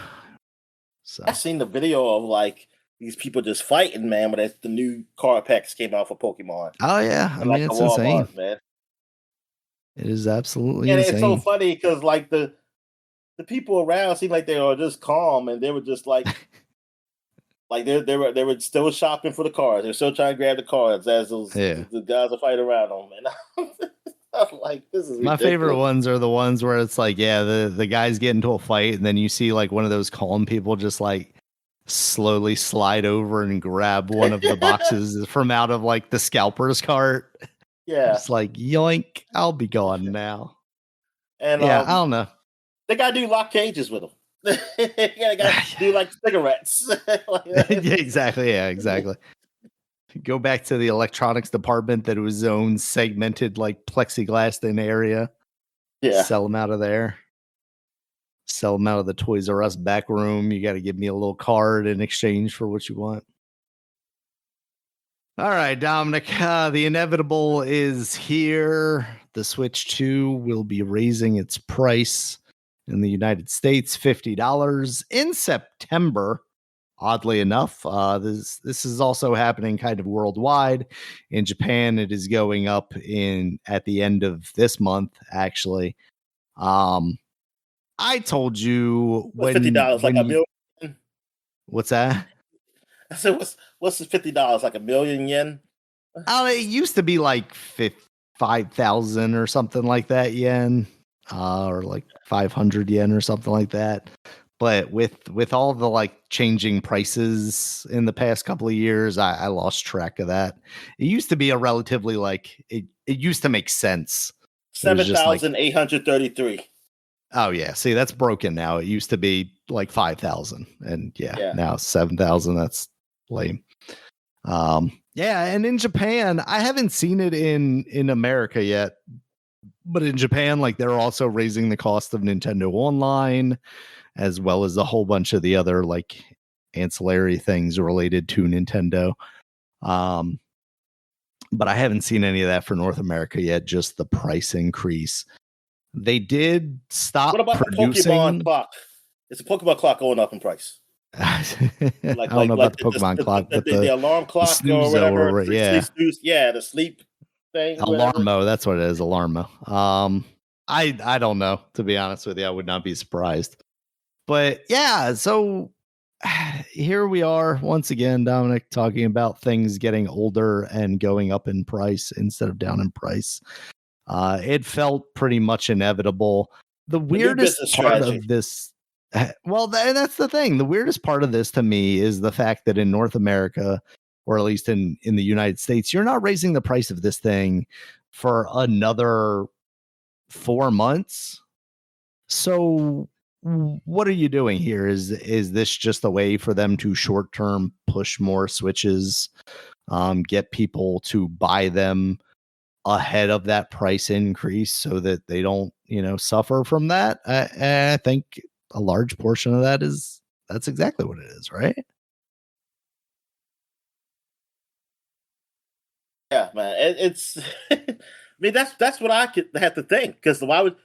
S1: So
S2: I seen the video of like these people just fighting, man. But as the new card packs came out for Pokemon,
S1: oh yeah, I
S2: in
S1: mean
S2: like a
S1: it's insane.
S2: Walmart, man.
S1: It is absolutely
S2: And it's so
S1: insane.
S2: funny because like the people around seemed like they were just calm, and they were just like they were still shopping for the cards. They're still trying to grab the cards as
S1: Yeah.
S2: the guys are fighting around them. And I'm like, this is
S1: My
S2: ridiculous.
S1: favorite ones are the ones where it's like, yeah, the guys get into a fight, and then you see like one of those calm people just like slowly slide over and grab one of the boxes from out of like the scalper's cart.
S2: Yeah.
S1: Just like yoink, I'll be gone now.
S2: And
S1: Yeah, I don't know.
S2: they gotta do lock cages with them. They gotta do like cigarettes.
S1: Yeah, exactly. Yeah, exactly. Go back to the electronics department that was own segmented like plexiglass in area.
S2: Yeah.
S1: Sell them out of there. Sell them out of the Toys R Us back room. You got to give me a little card in exchange for what you want. All right, Dominic, the inevitable is here. The Switch 2 will be raising its price in the United States $50 in September. Oddly enough, this is also happening kind of worldwide. In Japan, it is going up at the end of this month. Actually, I told you
S2: $50 like a million.
S1: What's that?
S2: I said, what's the $50 like a million yen?
S1: It used to be like 5,000 or something like that yen, or like 500 yen or something like that. But with all the like changing prices in the past couple of years, I lost track of that. It used to be a relatively like it used to make sense.
S2: 7,833.
S1: Oh yeah, see that's broken now. It used to be like 5,000, and yeah, now 7,000. That's lame. Yeah, and in Japan, I haven't seen it in America yet, but in Japan, like they're also raising the cost of Nintendo Online, as well as a whole bunch of the other like ancillary things related to Nintendo. But I haven't seen any of that for North America yet. Just the price increase. They did stop.
S2: What about
S1: producing...
S2: the Pokemon clock? Is the Pokemon clock going up in price?
S1: I don't know about the Pokemon clock, but
S2: the alarm clock or whatever.
S1: Yeah,
S2: the sleep thing.
S1: Alarmo, that's what it is. Alarmo. I don't know, to be honest with you. I would not be surprised. But yeah, so here we are once again, Dominic, talking about things getting older and going up in price instead of down in price. It felt pretty much inevitable. The weirdest part of this, well, that's the thing. The weirdest part of this to me is the fact that in North America, or at least in the United States, you're not raising the price of this thing for another 4 months. So what are you doing here? Is this just a way for them to short-term push more Switches, get people to buy them ahead of that price increase so that they don't, suffer from that? I think a large portion of that's exactly what it is, right?
S2: Yeah, man. It's I mean that's what I could have to think, because why would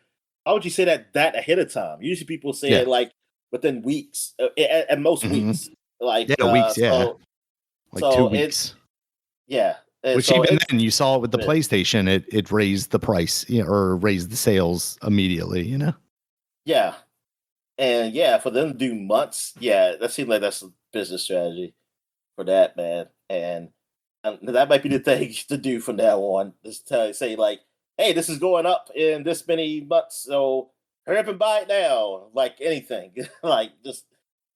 S2: you say that ahead of time? Usually people say it like within weeks, at most weeks. Like
S1: weeks, yeah.
S2: So,
S1: like 2 weeks.
S2: Yeah.
S1: Which
S2: so
S1: even then, you saw it with the PlayStation, it raised the price, or raised the sales immediately,
S2: Yeah. And yeah, for them to do months, that seems like that's a business strategy for that, man. And that might be the thing to do from now on. Just say like, hey, this is going up in this many months, so hurry up and buy it now. Like anything. Like just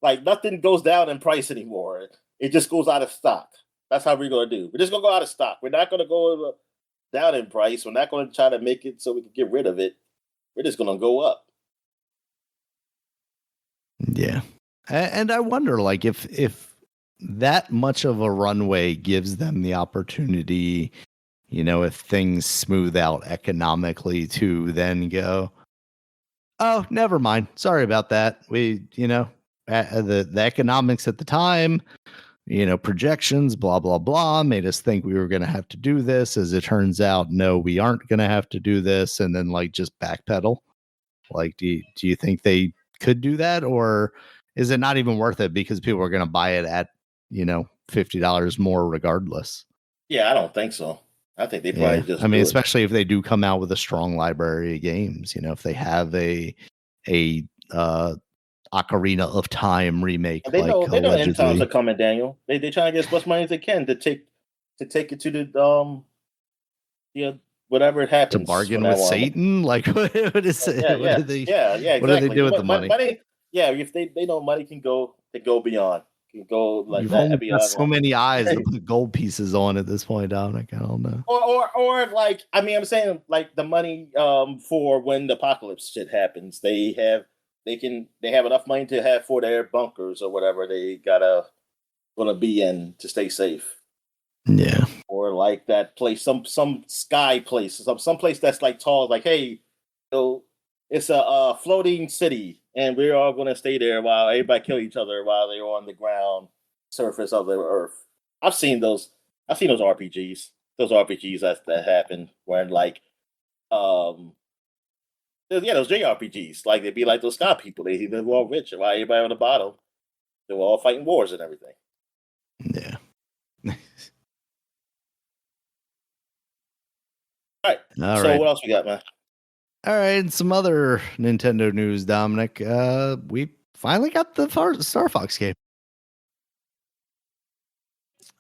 S2: Like nothing goes down in price anymore. It just goes out of stock. That's how we're gonna do. We're just gonna go out of stock. We're not gonna go down in price. We're not gonna try to make it so we can get rid of it. We're just gonna go up.
S1: Yeah. And I wonder, like, if that much of a runway gives them the opportunity, if things smooth out economically, to then go, oh, never mind. Sorry about that. We, the economics at the time, projections, blah, blah, blah, made us think we were going to have to do this. As it turns out, no, we aren't going to have to do this. And then, like, just backpedal. Like, do you think they could do that? Or is it not even worth it because people are going to buy it at, $50 more regardless?
S2: Yeah, I don't think so. I think they probably just.
S1: I mean, especially if they do come out with a strong library of games. If they have a Ocarina of Time remake,
S2: they know end times
S1: allegedly.
S2: are coming, Daniel. They try to get as much money as they can to take it to the whatever it happens.
S1: To bargain with Satan? Like, what is it?
S2: Yeah,
S1: what do they,
S2: exactly.
S1: What do they do with the money?
S2: Yeah, if they know money can go beyond. Can go like
S1: You've
S2: that.
S1: only got so many eyes to put gold pieces on at this point, Dominic. I don't know.
S2: Or like, I mean, I'm saying like the money for when the apocalypse shit happens. They have enough money to have for their bunkers or whatever they gonna be in to stay safe.
S1: Yeah.
S2: Or like that place, some sky place, some place that's like tall, like, hey, it's a floating city, and we're all going to stay there while everybody kill each other while they're on the ground surface of the earth. I've seen those RPGs. Those RPGs that happen where like, those JRPGs, like they'd be like those sky people. They were all rich, while everybody on the bottom, they were all fighting wars and everything.
S1: Yeah.
S2: All right. What else we got, man?
S1: All right, and some other Nintendo news, Dominic. We finally got the Star Fox game.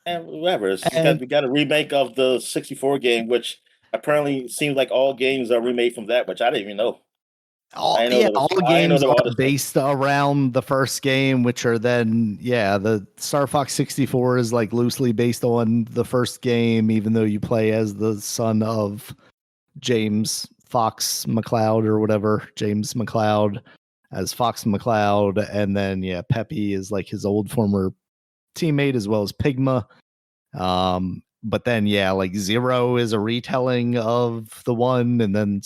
S2: And whatever. We got a remake of the 64 game, which apparently seems like all games are remade from that, which I didn't even know.
S1: All the games are based around the first game, which are then, the Star Fox 64 is like loosely based on the first game, even though you play as the son of James Fox McCloud or whatever, James McCloud as Fox McCloud. And then, Peppy is like his old former teammate as well as Pigma. But then, like Zero is a retelling of the one, and then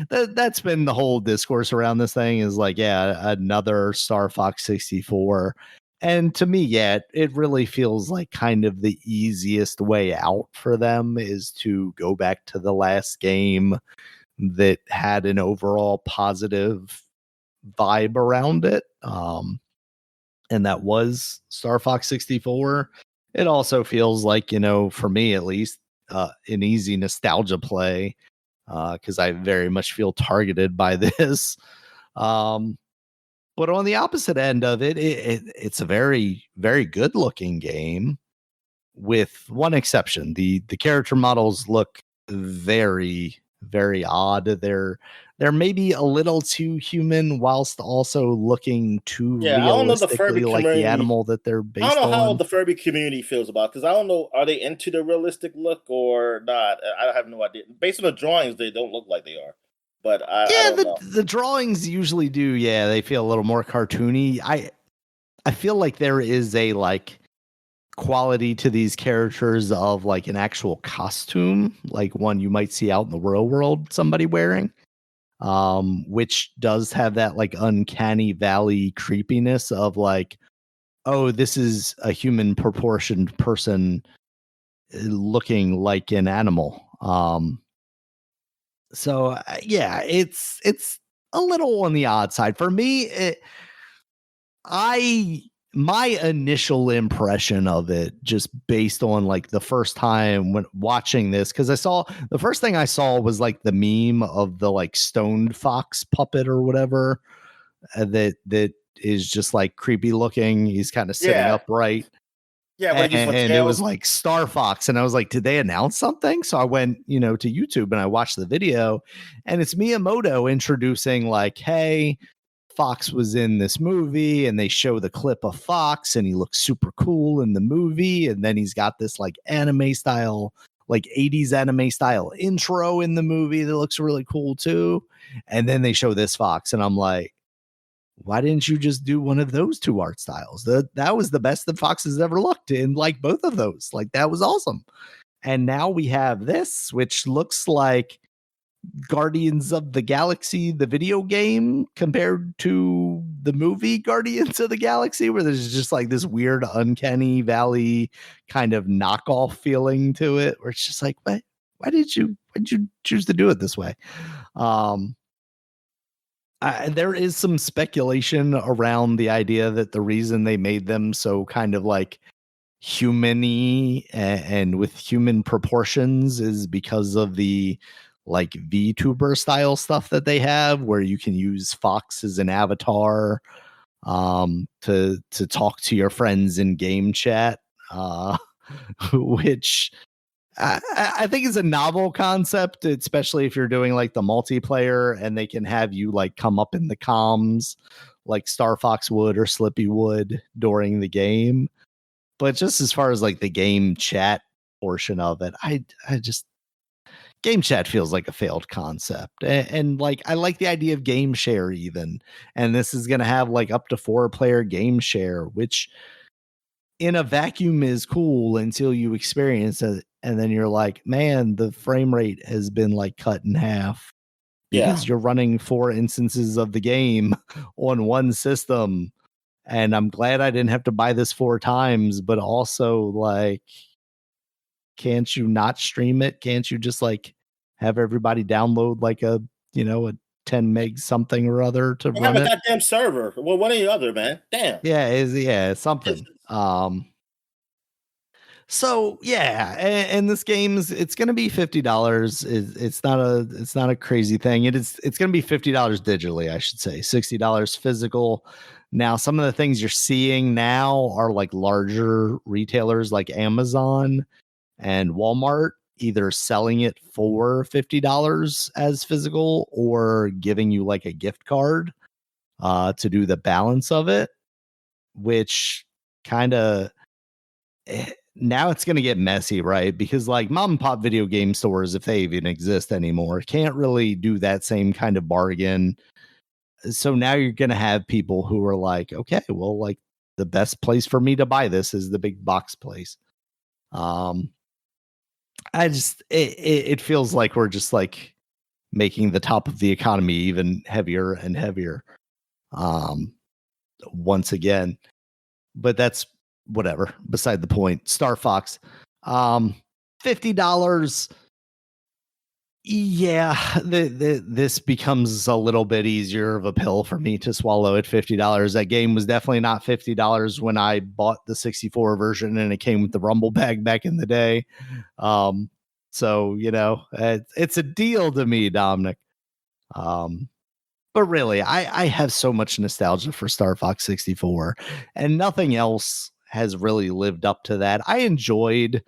S1: that's been the whole discourse around this thing is like, another Star Fox 64. And to me, it really feels like kind of the easiest way out for them is to go back to the last game that had an overall positive vibe around it. And that was Star Fox 64. It also feels like, for me at least, an easy nostalgia play, because I very much feel targeted by this. But on the opposite end of it's a very, very good looking game, with one exception. The character models look very, very odd. They're maybe a little too human whilst also looking too realistically like the animal that they're based on.
S2: I don't know how the Furby community feels about, because I don't know, are they into the realistic look or not? I have no idea. Based on the drawings, they don't look like they are. But I don't know.
S1: The drawings usually do. Yeah, they feel a little more cartoony. I feel like there is a like quality to these characters of like an actual costume, like one you might see out in the real world, somebody wearing, which does have that like uncanny valley creepiness of like, oh, this is a human proportioned person looking like an animal. So it's a little on the odd side for me. My initial impression of it, just based on like the first time when watching this, because the first thing I saw was like the meme of the like stoned fox puppet or whatever, that is just like creepy looking. He's kind of sitting upright.
S2: Yeah,
S1: and it was like Star Fox, and I was like, did they announce something? So I went, to YouTube and I watched the video, and it's Miyamoto introducing like, hey, Fox was in this movie, and they show the clip of Fox, and he looks super cool in the movie, and then he's got this like anime style, like 80s anime style intro in the movie that looks really cool too. And then they show this Fox, and I'm like, why didn't you just do one of those two art styles? That was the best that Fox has ever looked in, like both of those. Like that was awesome. And now we have this, which looks like Guardians of the Galaxy, the video game, compared to the movie Guardians of the Galaxy, where there's just like this weird uncanny valley kind of knockoff feeling to it, where it's just like, why did you choose to do it this way? There is some speculation around the idea that the reason they made them so kind of like human-y and with human proportions is because of the like VTuber style stuff that they have, where you can use Fox as an avatar to talk to your friends in game chat, which I think is a novel concept, especially if you're doing like the multiplayer and they can have you like come up in the comms like Star Fox would or Slippy would during the game. But just as far as like the game chat portion of it, I just game chat feels like a failed concept. And like I like the idea of game share even. And this is going to have like up to 4-player game share, which in a vacuum is cool until you experience it, and then you're like, man, the frame rate has been like cut in half because you're running 4 instances of the game on one system. And I'm glad I didn't have to buy this 4 times, but also like, can't you not stream it? Can't you just like have everybody download like a 10 meg something or other to run
S2: have a
S1: it?
S2: goddamn server. Well, one or the other, man. Damn.
S1: Yeah, something. So yeah, and this game's it's gonna be $50. It's not a crazy thing. It's gonna be $50 digitally, I should say, $60 physical. Now, some of the things you're seeing now are like larger retailers like Amazon and Walmart either selling it for $50 as physical or giving you like a gift card to do the balance of it, which kind of now it's going to get messy, right? Because like mom and pop video game stores, if they even exist anymore, can't really do that same kind of bargain. So now you're going to have people who are like, okay, well, like the best place for me to buy this is the big box place. I just it feels like we're just like making the top of the economy even heavier and heavier. Once again, but that's whatever. Beside the point. Star Fox, $50. Yeah, this becomes a little bit easier of a pill for me to swallow at $50. That game was definitely not $50 when I bought the 64 version and it came with the Rumble bag back in the day. So it's a deal to me, Dominic. But really, I have so much nostalgia for Star Fox 64, and nothing else has really lived up to that. I enjoyed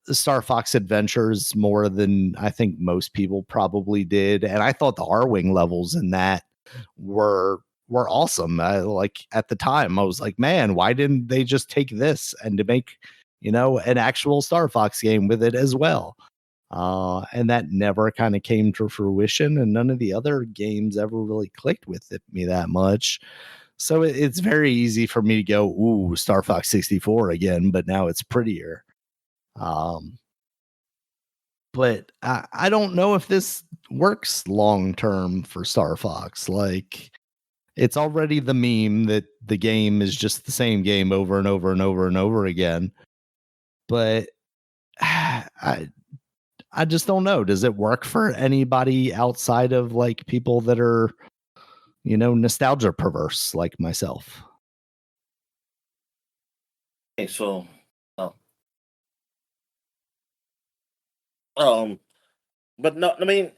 S1: the Star Fox Adventures more than I think most people probably did, and I thought the R-Wing levels in that were awesome. Like at the time, I was like, man, why didn't they just take this and to make an actual Star Fox game with it as well? And that never kind of came to fruition, and none of the other games ever really clicked with me that much. So it's very easy for me to go, ooh, Star Fox 64 again, but now it's prettier. But I don't know if this works long term for Star Fox. Like, it's already the meme that the game is just the same game over and over and over and over again. But I just don't know. Does it work for anybody outside of like people that are, nostalgia perverse like myself?
S2: Okay, so, but no, I mean,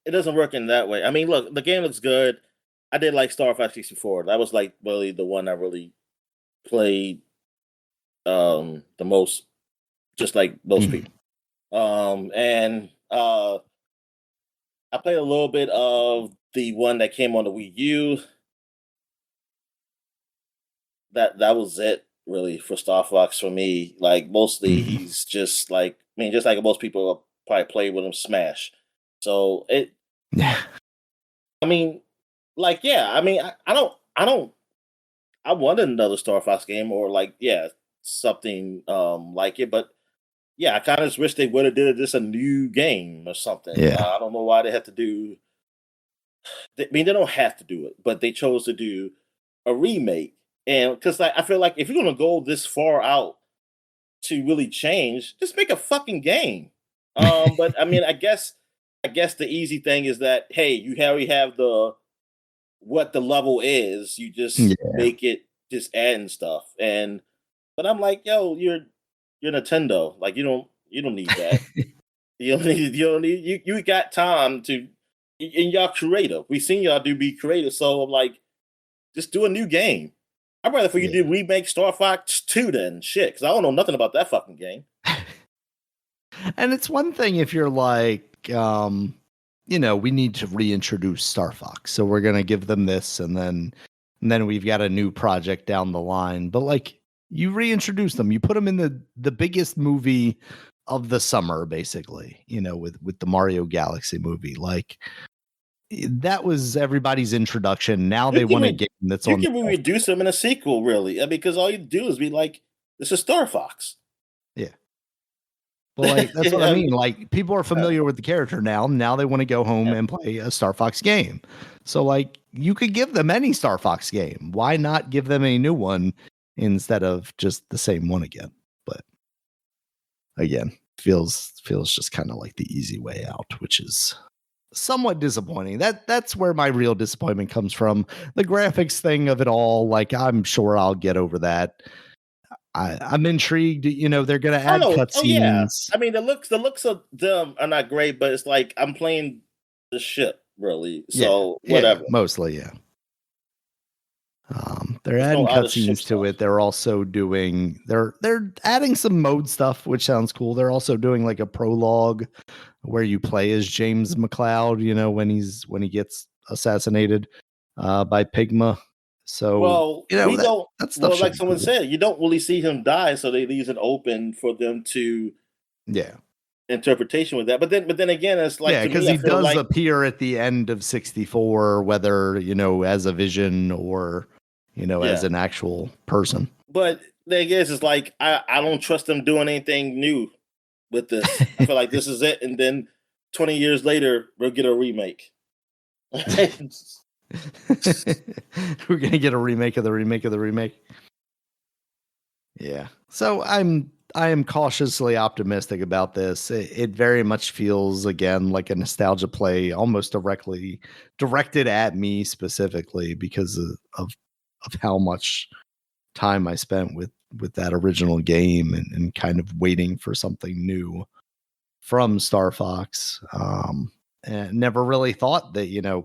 S2: it doesn't work in that way. I mean, look, the game looks good. I did like Star Fox 64. That was like really the one I really played the most, just like most people. And I played a little bit of the one that came on the Wii U. That was it really for Star Fox for me. Like mostly
S1: Mhm.
S2: he's just like just like most people probably play with him Smash. So
S1: Yeah.
S2: I mean like yeah, I don't I wanted another Star Fox game or like something like it, but yeah, I kind of just wish they would have did just a new game or something.
S1: Yeah.
S2: I don't know why they had to do. I mean, they don't have to do it, but they chose to do a remake, and because like, I feel like if you're gonna go this far out to really change, just make a fucking game. But I mean, I guess the easy thing is that hey, you already have the what the level is. You just
S1: Yeah.
S2: make it just adding stuff, and but I'm like, yo, you're Nintendo. Like you don't need that. You don't need you got time to and y'all creative. We seen y'all do be creative, so I'm like, just do a new game. I'd rather for you
S1: Yeah.
S2: to remake Star Fox 2 then shit, because I don't know nothing about that fucking game.
S1: And it's one thing if you're like, we need to reintroduce Star Fox, so we're gonna give them this, and then we've got a new project down the line. But like, you reintroduce them, you put them in the biggest movie of the summer, basically. With the Mario Galaxy movie, like that was everybody's introduction. Now
S2: You
S1: they
S2: can
S1: want a
S2: re-
S1: game that's
S2: you
S1: on the
S2: can
S1: shelf.
S2: reduce them in a sequel, really. I mean, because all you do is be like, this is Star Fox.
S1: Yeah. But like that's what I mean. Like people are familiar with the character now. Now they want to go home
S2: Yeah.
S1: and play a Star Fox game. So like you could give them any Star Fox game. Why not give them a new one instead of just the same one again? But again, feels just kind of like the easy way out, which is somewhat disappointing. That's where my real disappointment comes from. The graphics thing of it all, like I'm sure I'll get over that. I'm intrigued. They're going to
S2: Oh
S1: add
S2: no! Oh yeah.
S1: cutscenes.
S2: I mean, the looks of them are not great, but it's like I'm playing the ship, really.
S1: Yeah,
S2: So
S1: yeah,
S2: whatever.
S1: mostly, yeah. They're
S2: There's no
S1: adding
S2: other ship
S1: cutscenes to
S2: stuff.
S1: it. They're also doing they're adding some mode stuff, which sounds cool. They're also doing like a prologue where you play as James McLeod, when he gets assassinated by Pigma. So,
S2: Well, we
S1: that
S2: don't.
S1: that stuff
S2: Well,
S1: should
S2: like
S1: be
S2: someone
S1: cool.
S2: said, you don't really see him die, so they leave it open for them to
S1: Yeah.
S2: interpretation with that. But then again, it's like
S1: Yeah,
S2: to
S1: because
S2: me, I
S1: he
S2: feel
S1: does
S2: like
S1: appear at the end of 64, whether, as a vision or, as
S2: yeah.
S1: an actual person.
S2: But the thing is like I don't trust them doing anything new with this. I feel like this is it, and then 20 years later, we'll get a remake.
S1: We're gonna get a remake of the remake of the remake. Yeah. So I am cautiously optimistic about this. It very much feels again like a nostalgia play, almost directly directed at me specifically because of how much time I spent with that original game and kind of waiting for something new from Star Fox. And never really thought that,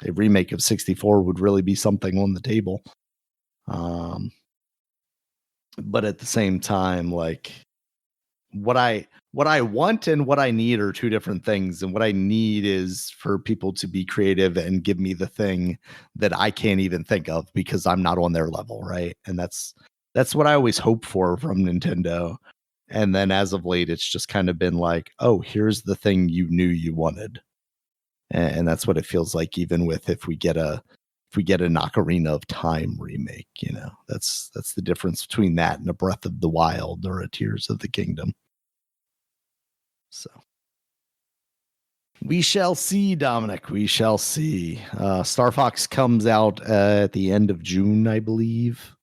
S1: a remake of 64 would really be something on the table. Um, but at the same time, like what I want and what I need are two different things. And what I need is for people to be creative and give me the thing that I can't even think of because I'm not on their level, right? And that's what I always hope for from Nintendo. And then as of late, it's just kind of been like, oh, here's the thing you knew you wanted. And that's what it feels like, even with if we get an Ocarina of Time remake, that's the difference between that and a Breath of the Wild or a Tears of the Kingdom. So we shall see, Dominic. We shall see. Star Fox comes out at the end of June, I believe.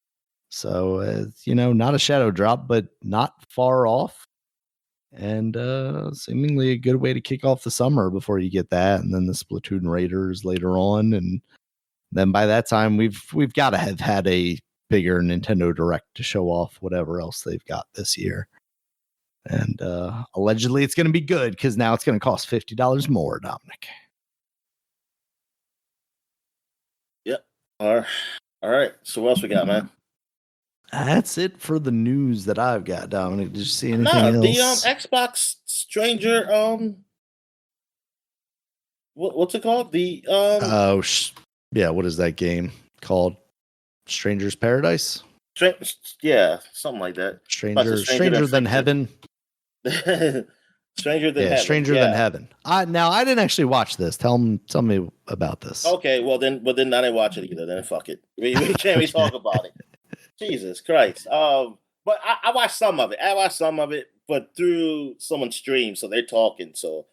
S1: So not a shadow drop, but not far off. And seemingly a good way to kick off the summer before you get that, and then the Splatoon Raiders later on, and then by that time we've got to have had a bigger Nintendo Direct to show off whatever else they've got this year. And allegedly it's going to be good because now it's going to cost $50 more, Dominic.
S2: Yep. All right. So what else we got, man?
S1: That's it for the news that I've got, Dominic. Did you see anything
S2: Nah, the
S1: else?
S2: Xbox Stranger what's it called? The
S1: Oh, yeah. What is that game called? Stranger's Paradise?
S2: yeah, something like that. But it's Stranger Than
S1: Stranger Than
S2: Fiction.
S1: Heaven.
S2: Stranger Than
S1: Yeah,
S2: Heaven.
S1: Stranger Than
S2: Yeah.
S1: Heaven. I didn't actually watch this. Tell me about this.
S2: Okay. Well then, I didn't watch it either. Then fuck it. We can't even
S1: Okay.
S2: talk about it. Jesus Christ. But I watched some of it. I watched some of it, but through someone's stream, so they're talking. So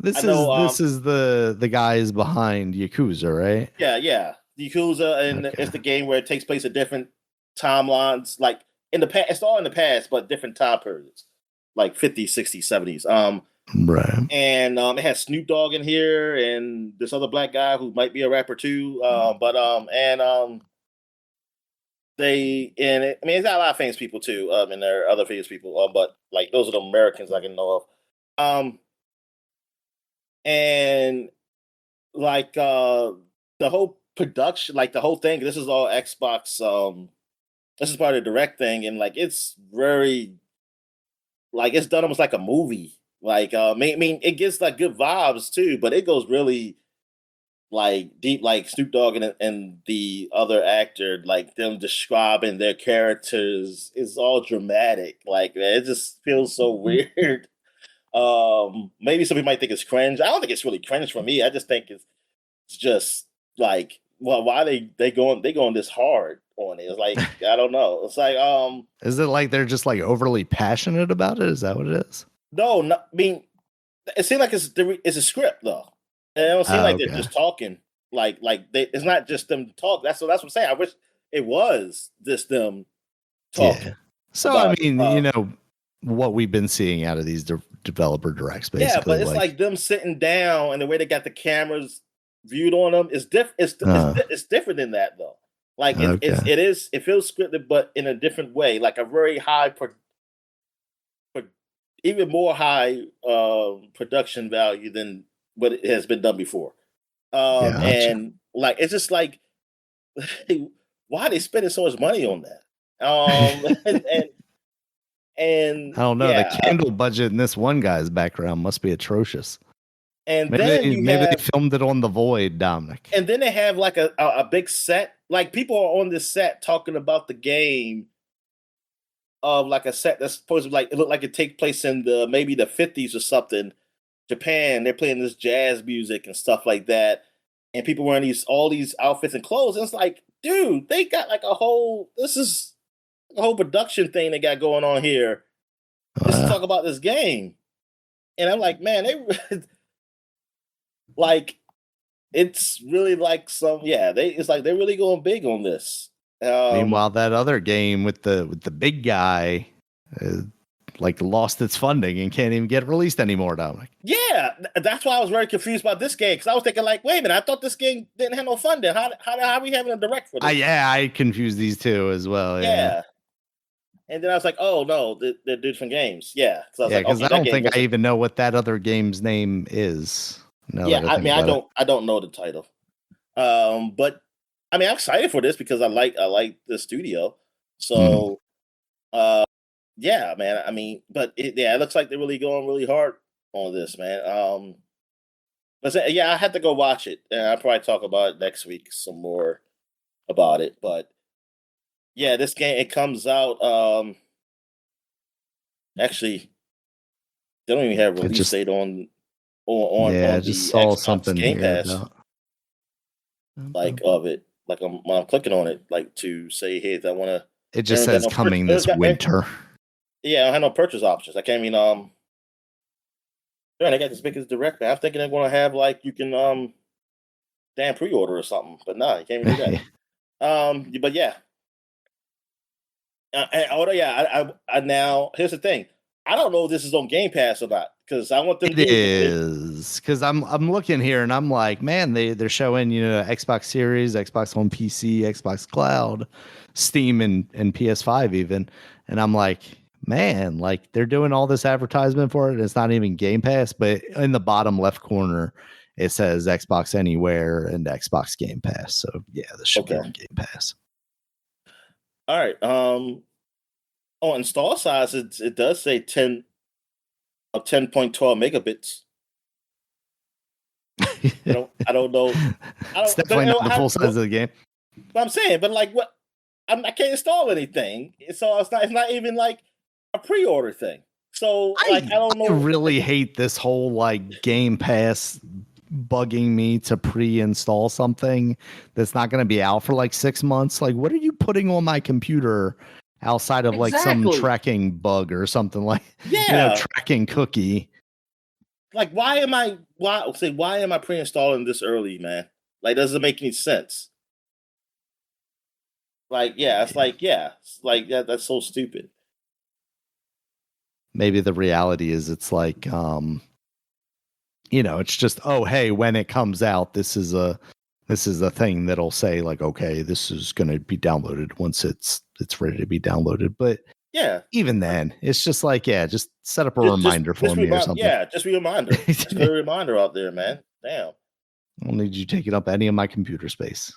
S2: I know.
S1: This is the guys behind Yakuza, right?
S2: Yeah. The Yakuza, and
S1: Okay.
S2: it's the game where it takes place at different timelines, like in the past. It's all in the past, but different time periods, like 50s, 60s, 70s.
S1: Right.
S2: And it has Snoop Dogg in here, and this other black guy who might be a rapper too. I mean, it's got a lot of famous people too. And there are other famous people. But like those are the Americans I can know of. And like the whole production, like the whole thing. This is all Xbox. This is part of the direct thing, and like it's very like it's done almost like a movie. Like I mean, it gets like good vibes too, but it goes really like deep, like Snoop Dogg and the other actor, like them describing their characters is all dramatic. Like man, it just feels so weird. Maybe some people might think it's cringe. I don't think it's really cringe for me. I just think it's just like, well, why they going this hard on it? It's like I don't know. It's like
S1: Is it like they're just like overly passionate about it? Is that what it is?
S2: no, I mean it seems like it's a script though. And it don't seem
S1: Oh,
S2: like they're
S1: okay.
S2: just talking. It's not just them talk. That's what I'm saying. I wish it was just them
S1: Yeah.
S2: talking
S1: So I
S2: about it.
S1: mean, what we've been seeing out of these developer directs,
S2: Yeah,
S1: basically,
S2: but it's
S1: like
S2: like them sitting down and the way they got the cameras viewed on them is different. It's different than that though. Like
S1: okay.
S2: it feels scripted, but in a different way. Like a very high, even more high production value than what it has been done before.
S1: Gotcha.
S2: And like it's just like why are they spending so much money on that? And
S1: I don't know. The
S2: yeah,
S1: candle budget in this one guy's background must be atrocious.
S2: and then you
S1: Maybe they
S2: have
S1: filmed it on the void, Dominic.
S2: and then they have like a big set. Like people are on this set talking about the game of like a set that's supposed to like it looked like it takes place in the maybe the 50s or something. Japan, they're playing this jazz music and stuff like that. And people wearing all these outfits and clothes. And it's like, dude, they got like this is a whole production thing they got going on here. Just to talk about this game. And I'm like, man, they like it's really like it's like they're really going big on this.
S1: Meanwhile, that other game with the big guy, like lost its funding and can't even get released anymore, Dominic.
S2: Yeah, that's why I was very confused about this game because I was thinking like, wait a minute, I thought this game didn't have no funding. How are we having a direct for this?
S1: I confused these two as well. Yeah.
S2: Yeah. And then I was like, oh no, they're different games. Yeah. So I was
S1: Yeah,
S2: like,
S1: because
S2: okay,
S1: I
S2: that
S1: don't
S2: game
S1: think I
S2: wasn't.
S1: even know what that other game's name is. Now
S2: Yeah,
S1: that I
S2: I
S1: think
S2: mean,
S1: about it.
S2: I don't know the title. But I mean, I'm excited for this because I like the studio.
S1: Mm.
S2: So, yeah, man. I mean, but it looks like they're really going really hard on this, man. Yeah, I had to go watch it, and I'll probably talk about it next week some more about it. But yeah, this game it comes out. Actually, they don't even have
S1: It
S2: release
S1: just
S2: date
S1: I
S2: on
S1: just
S2: the
S1: saw
S2: Xbox
S1: something
S2: Game
S1: here
S2: Pass
S1: about.
S2: like of it. Like when I'm clicking on it, like to say, hey, I want to.
S1: It
S2: They
S1: just
S2: don't got
S1: says
S2: no purchase.
S1: coming this winter.
S2: Yeah, I don't have no purchase options. I can't even Man, they got this big as direct. Man. I'm thinking they're gonna have like you can damn pre-order or something, but nah, you can't even do that. But yeah, I now here's the thing. I don't know if this is on Game Pass or not because I want them
S1: It
S2: games.
S1: is because I'm looking here and I'm like, man, they're showing Xbox Series, Xbox on PC, Xbox Cloud, Steam, and PS5 even, and I'm like, man, like they're doing all this advertisement for it. And it's not even Game Pass, but in the bottom left corner it says Xbox Anywhere and Xbox Game Pass. So yeah, this should be
S2: Okay,
S1: on Game Pass.
S2: all right. On install size, it does say 10.12 megabits. I don't know.
S1: It's definitely not the full size of the game.
S2: But I'm saying, but like, what? I can't install anything, so it's not even like a pre-order thing. So like, I don't know.
S1: I really hate this whole like Game Pass bugging me to pre-install something that's not going to be out for like 6 months. Like, what are you putting on my computer outside of like some tracking bug or something like, tracking cookie?
S2: Like, why am I pre-installing this early, man? Like, doesn't make any sense. Like, it's like that's so stupid.
S1: Maybe the reality is it's like, it's just, oh, hey, when it comes out, this is a thing that'll say like, okay, this is going to be downloaded once it's ready to be downloaded. But even then, it's just like, just set up a reminder for me or something.
S2: Yeah, just a reminder. Just put a reminder out there, man. Damn.
S1: I don't need you taking up any of my computer space.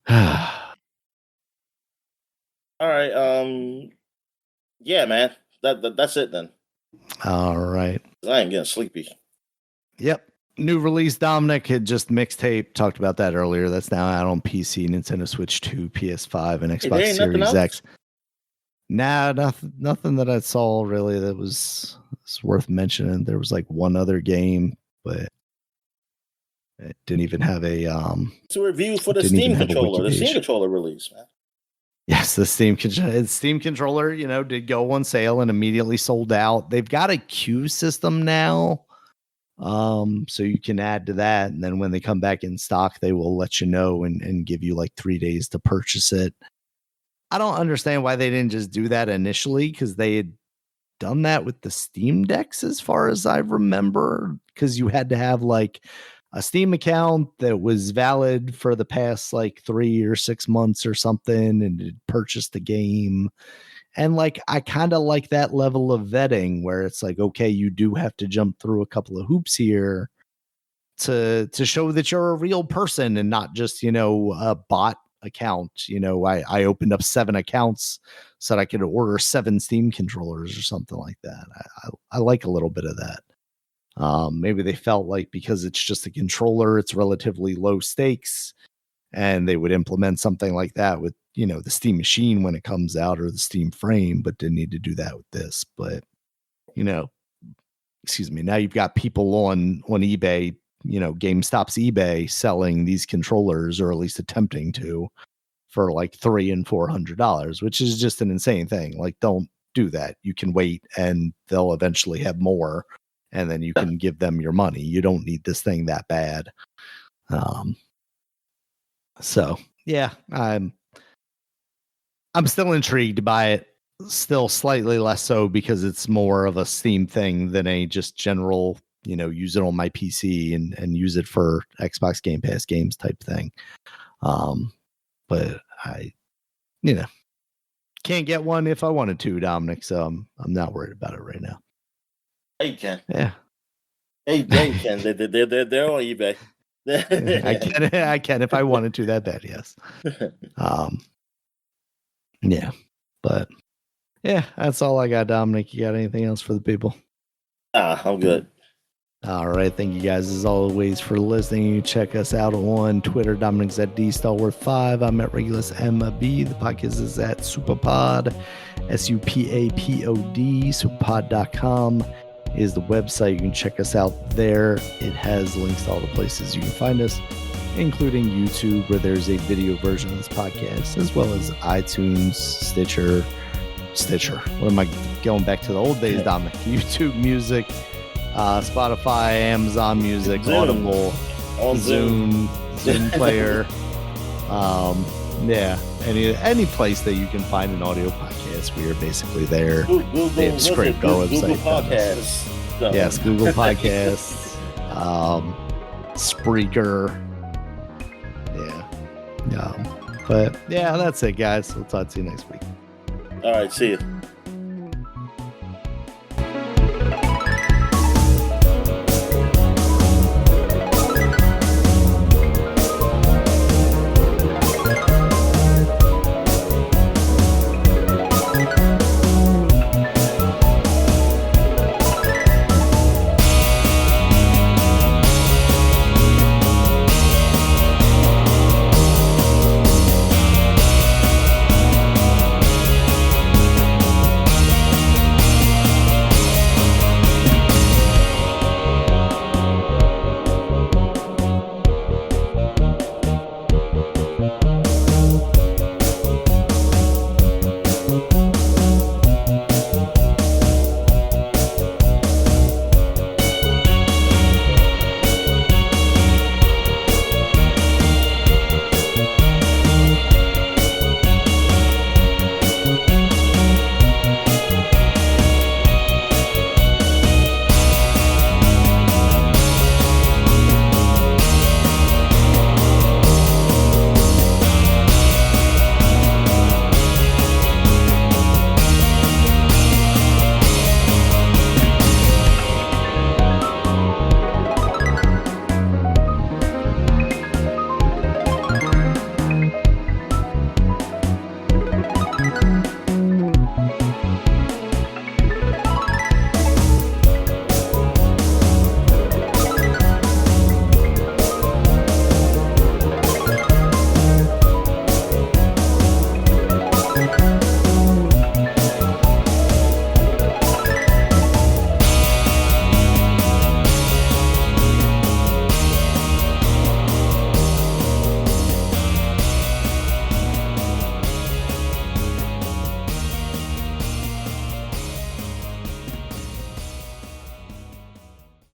S2: All right. Yeah, man. That's it then.
S1: All right.
S2: I ain't getting sleepy.
S1: Yep. New release, Dominic had just mixtape. Talked about that earlier. That's now out on PC, Nintendo Switch 2, PS5, and Xbox Series X. Nah, nothing that I saw really that was worth mentioning. There was like one other game, but it didn't even have a
S2: It's a review for the Steam controller. The Steam controller release, man.
S1: Yes, the Steam controller, did go on sale and immediately sold out. They've got a queue system now, so you can add to that, and then when they come back in stock, they will let you know and give you like 3 days to purchase it. I don't understand why they didn't just do that initially, because they had done that with the Steam Decks as far as I remember, because you had to have like a Steam account that was valid for the past like 3 or 6 months or something, and it purchased the game. And like, I kind of like that level of vetting where it's like, okay, you do have to jump through a couple of hoops here to show that you're a real person and not just, a bot account. I opened up 7 accounts so that I could order 7 Steam controllers or something like that. I like a little bit of that. Maybe they felt like because it's just a controller, it's relatively low stakes, and they would implement something like that with, the Steam machine when it comes out, or the Steam frame, but didn't need to do that with this. But, excuse me, now you've got people on eBay, GameStop's eBay selling these controllers, or at least attempting to, for like $300 and $400, which is just an insane thing. Like, don't do that. You can wait and they'll eventually have more, and then you can give them your money. You don't need this thing that bad. So yeah, I'm still intrigued by it. Still slightly less so because it's more of a Steam thing than a just general, use it on my PC and use it for Xbox Game Pass games type thing. But I, can't get one if I wanted to, Dominic. So I'm not worried about it right now.
S2: Hey, you can.
S1: Yeah.
S2: Hey, you can. They're on eBay.
S1: I can if I wanted to that bad. Yes. Yeah, but yeah, that's all I got, Dominic. You got anything else for the people?
S2: I'm good.
S1: All right. Thank you guys as always for listening. You check us out on Twitter. Dominic's at DStalwart5. I'm at Regulus MB. The podcast is at SupaPod, SUPAPOD. SupaPod.com is the website. You can check us out there. It has links to all the places you can find us, including YouTube, where there's a video version of this podcast, as well as iTunes, Stitcher. What am I going back to the old days, Dominic? YouTube Music, Spotify, Amazon Music,
S2: Zoom.
S1: Audible, Zoom Player. Any place that you can find an audio podcast, we are basically there. They scraped our website.
S2: Google Podcasts.
S1: Yes, Google Podcasts, Spreaker. Yeah. But yeah, that's it, guys. We'll talk to you next week.
S2: All right, see you.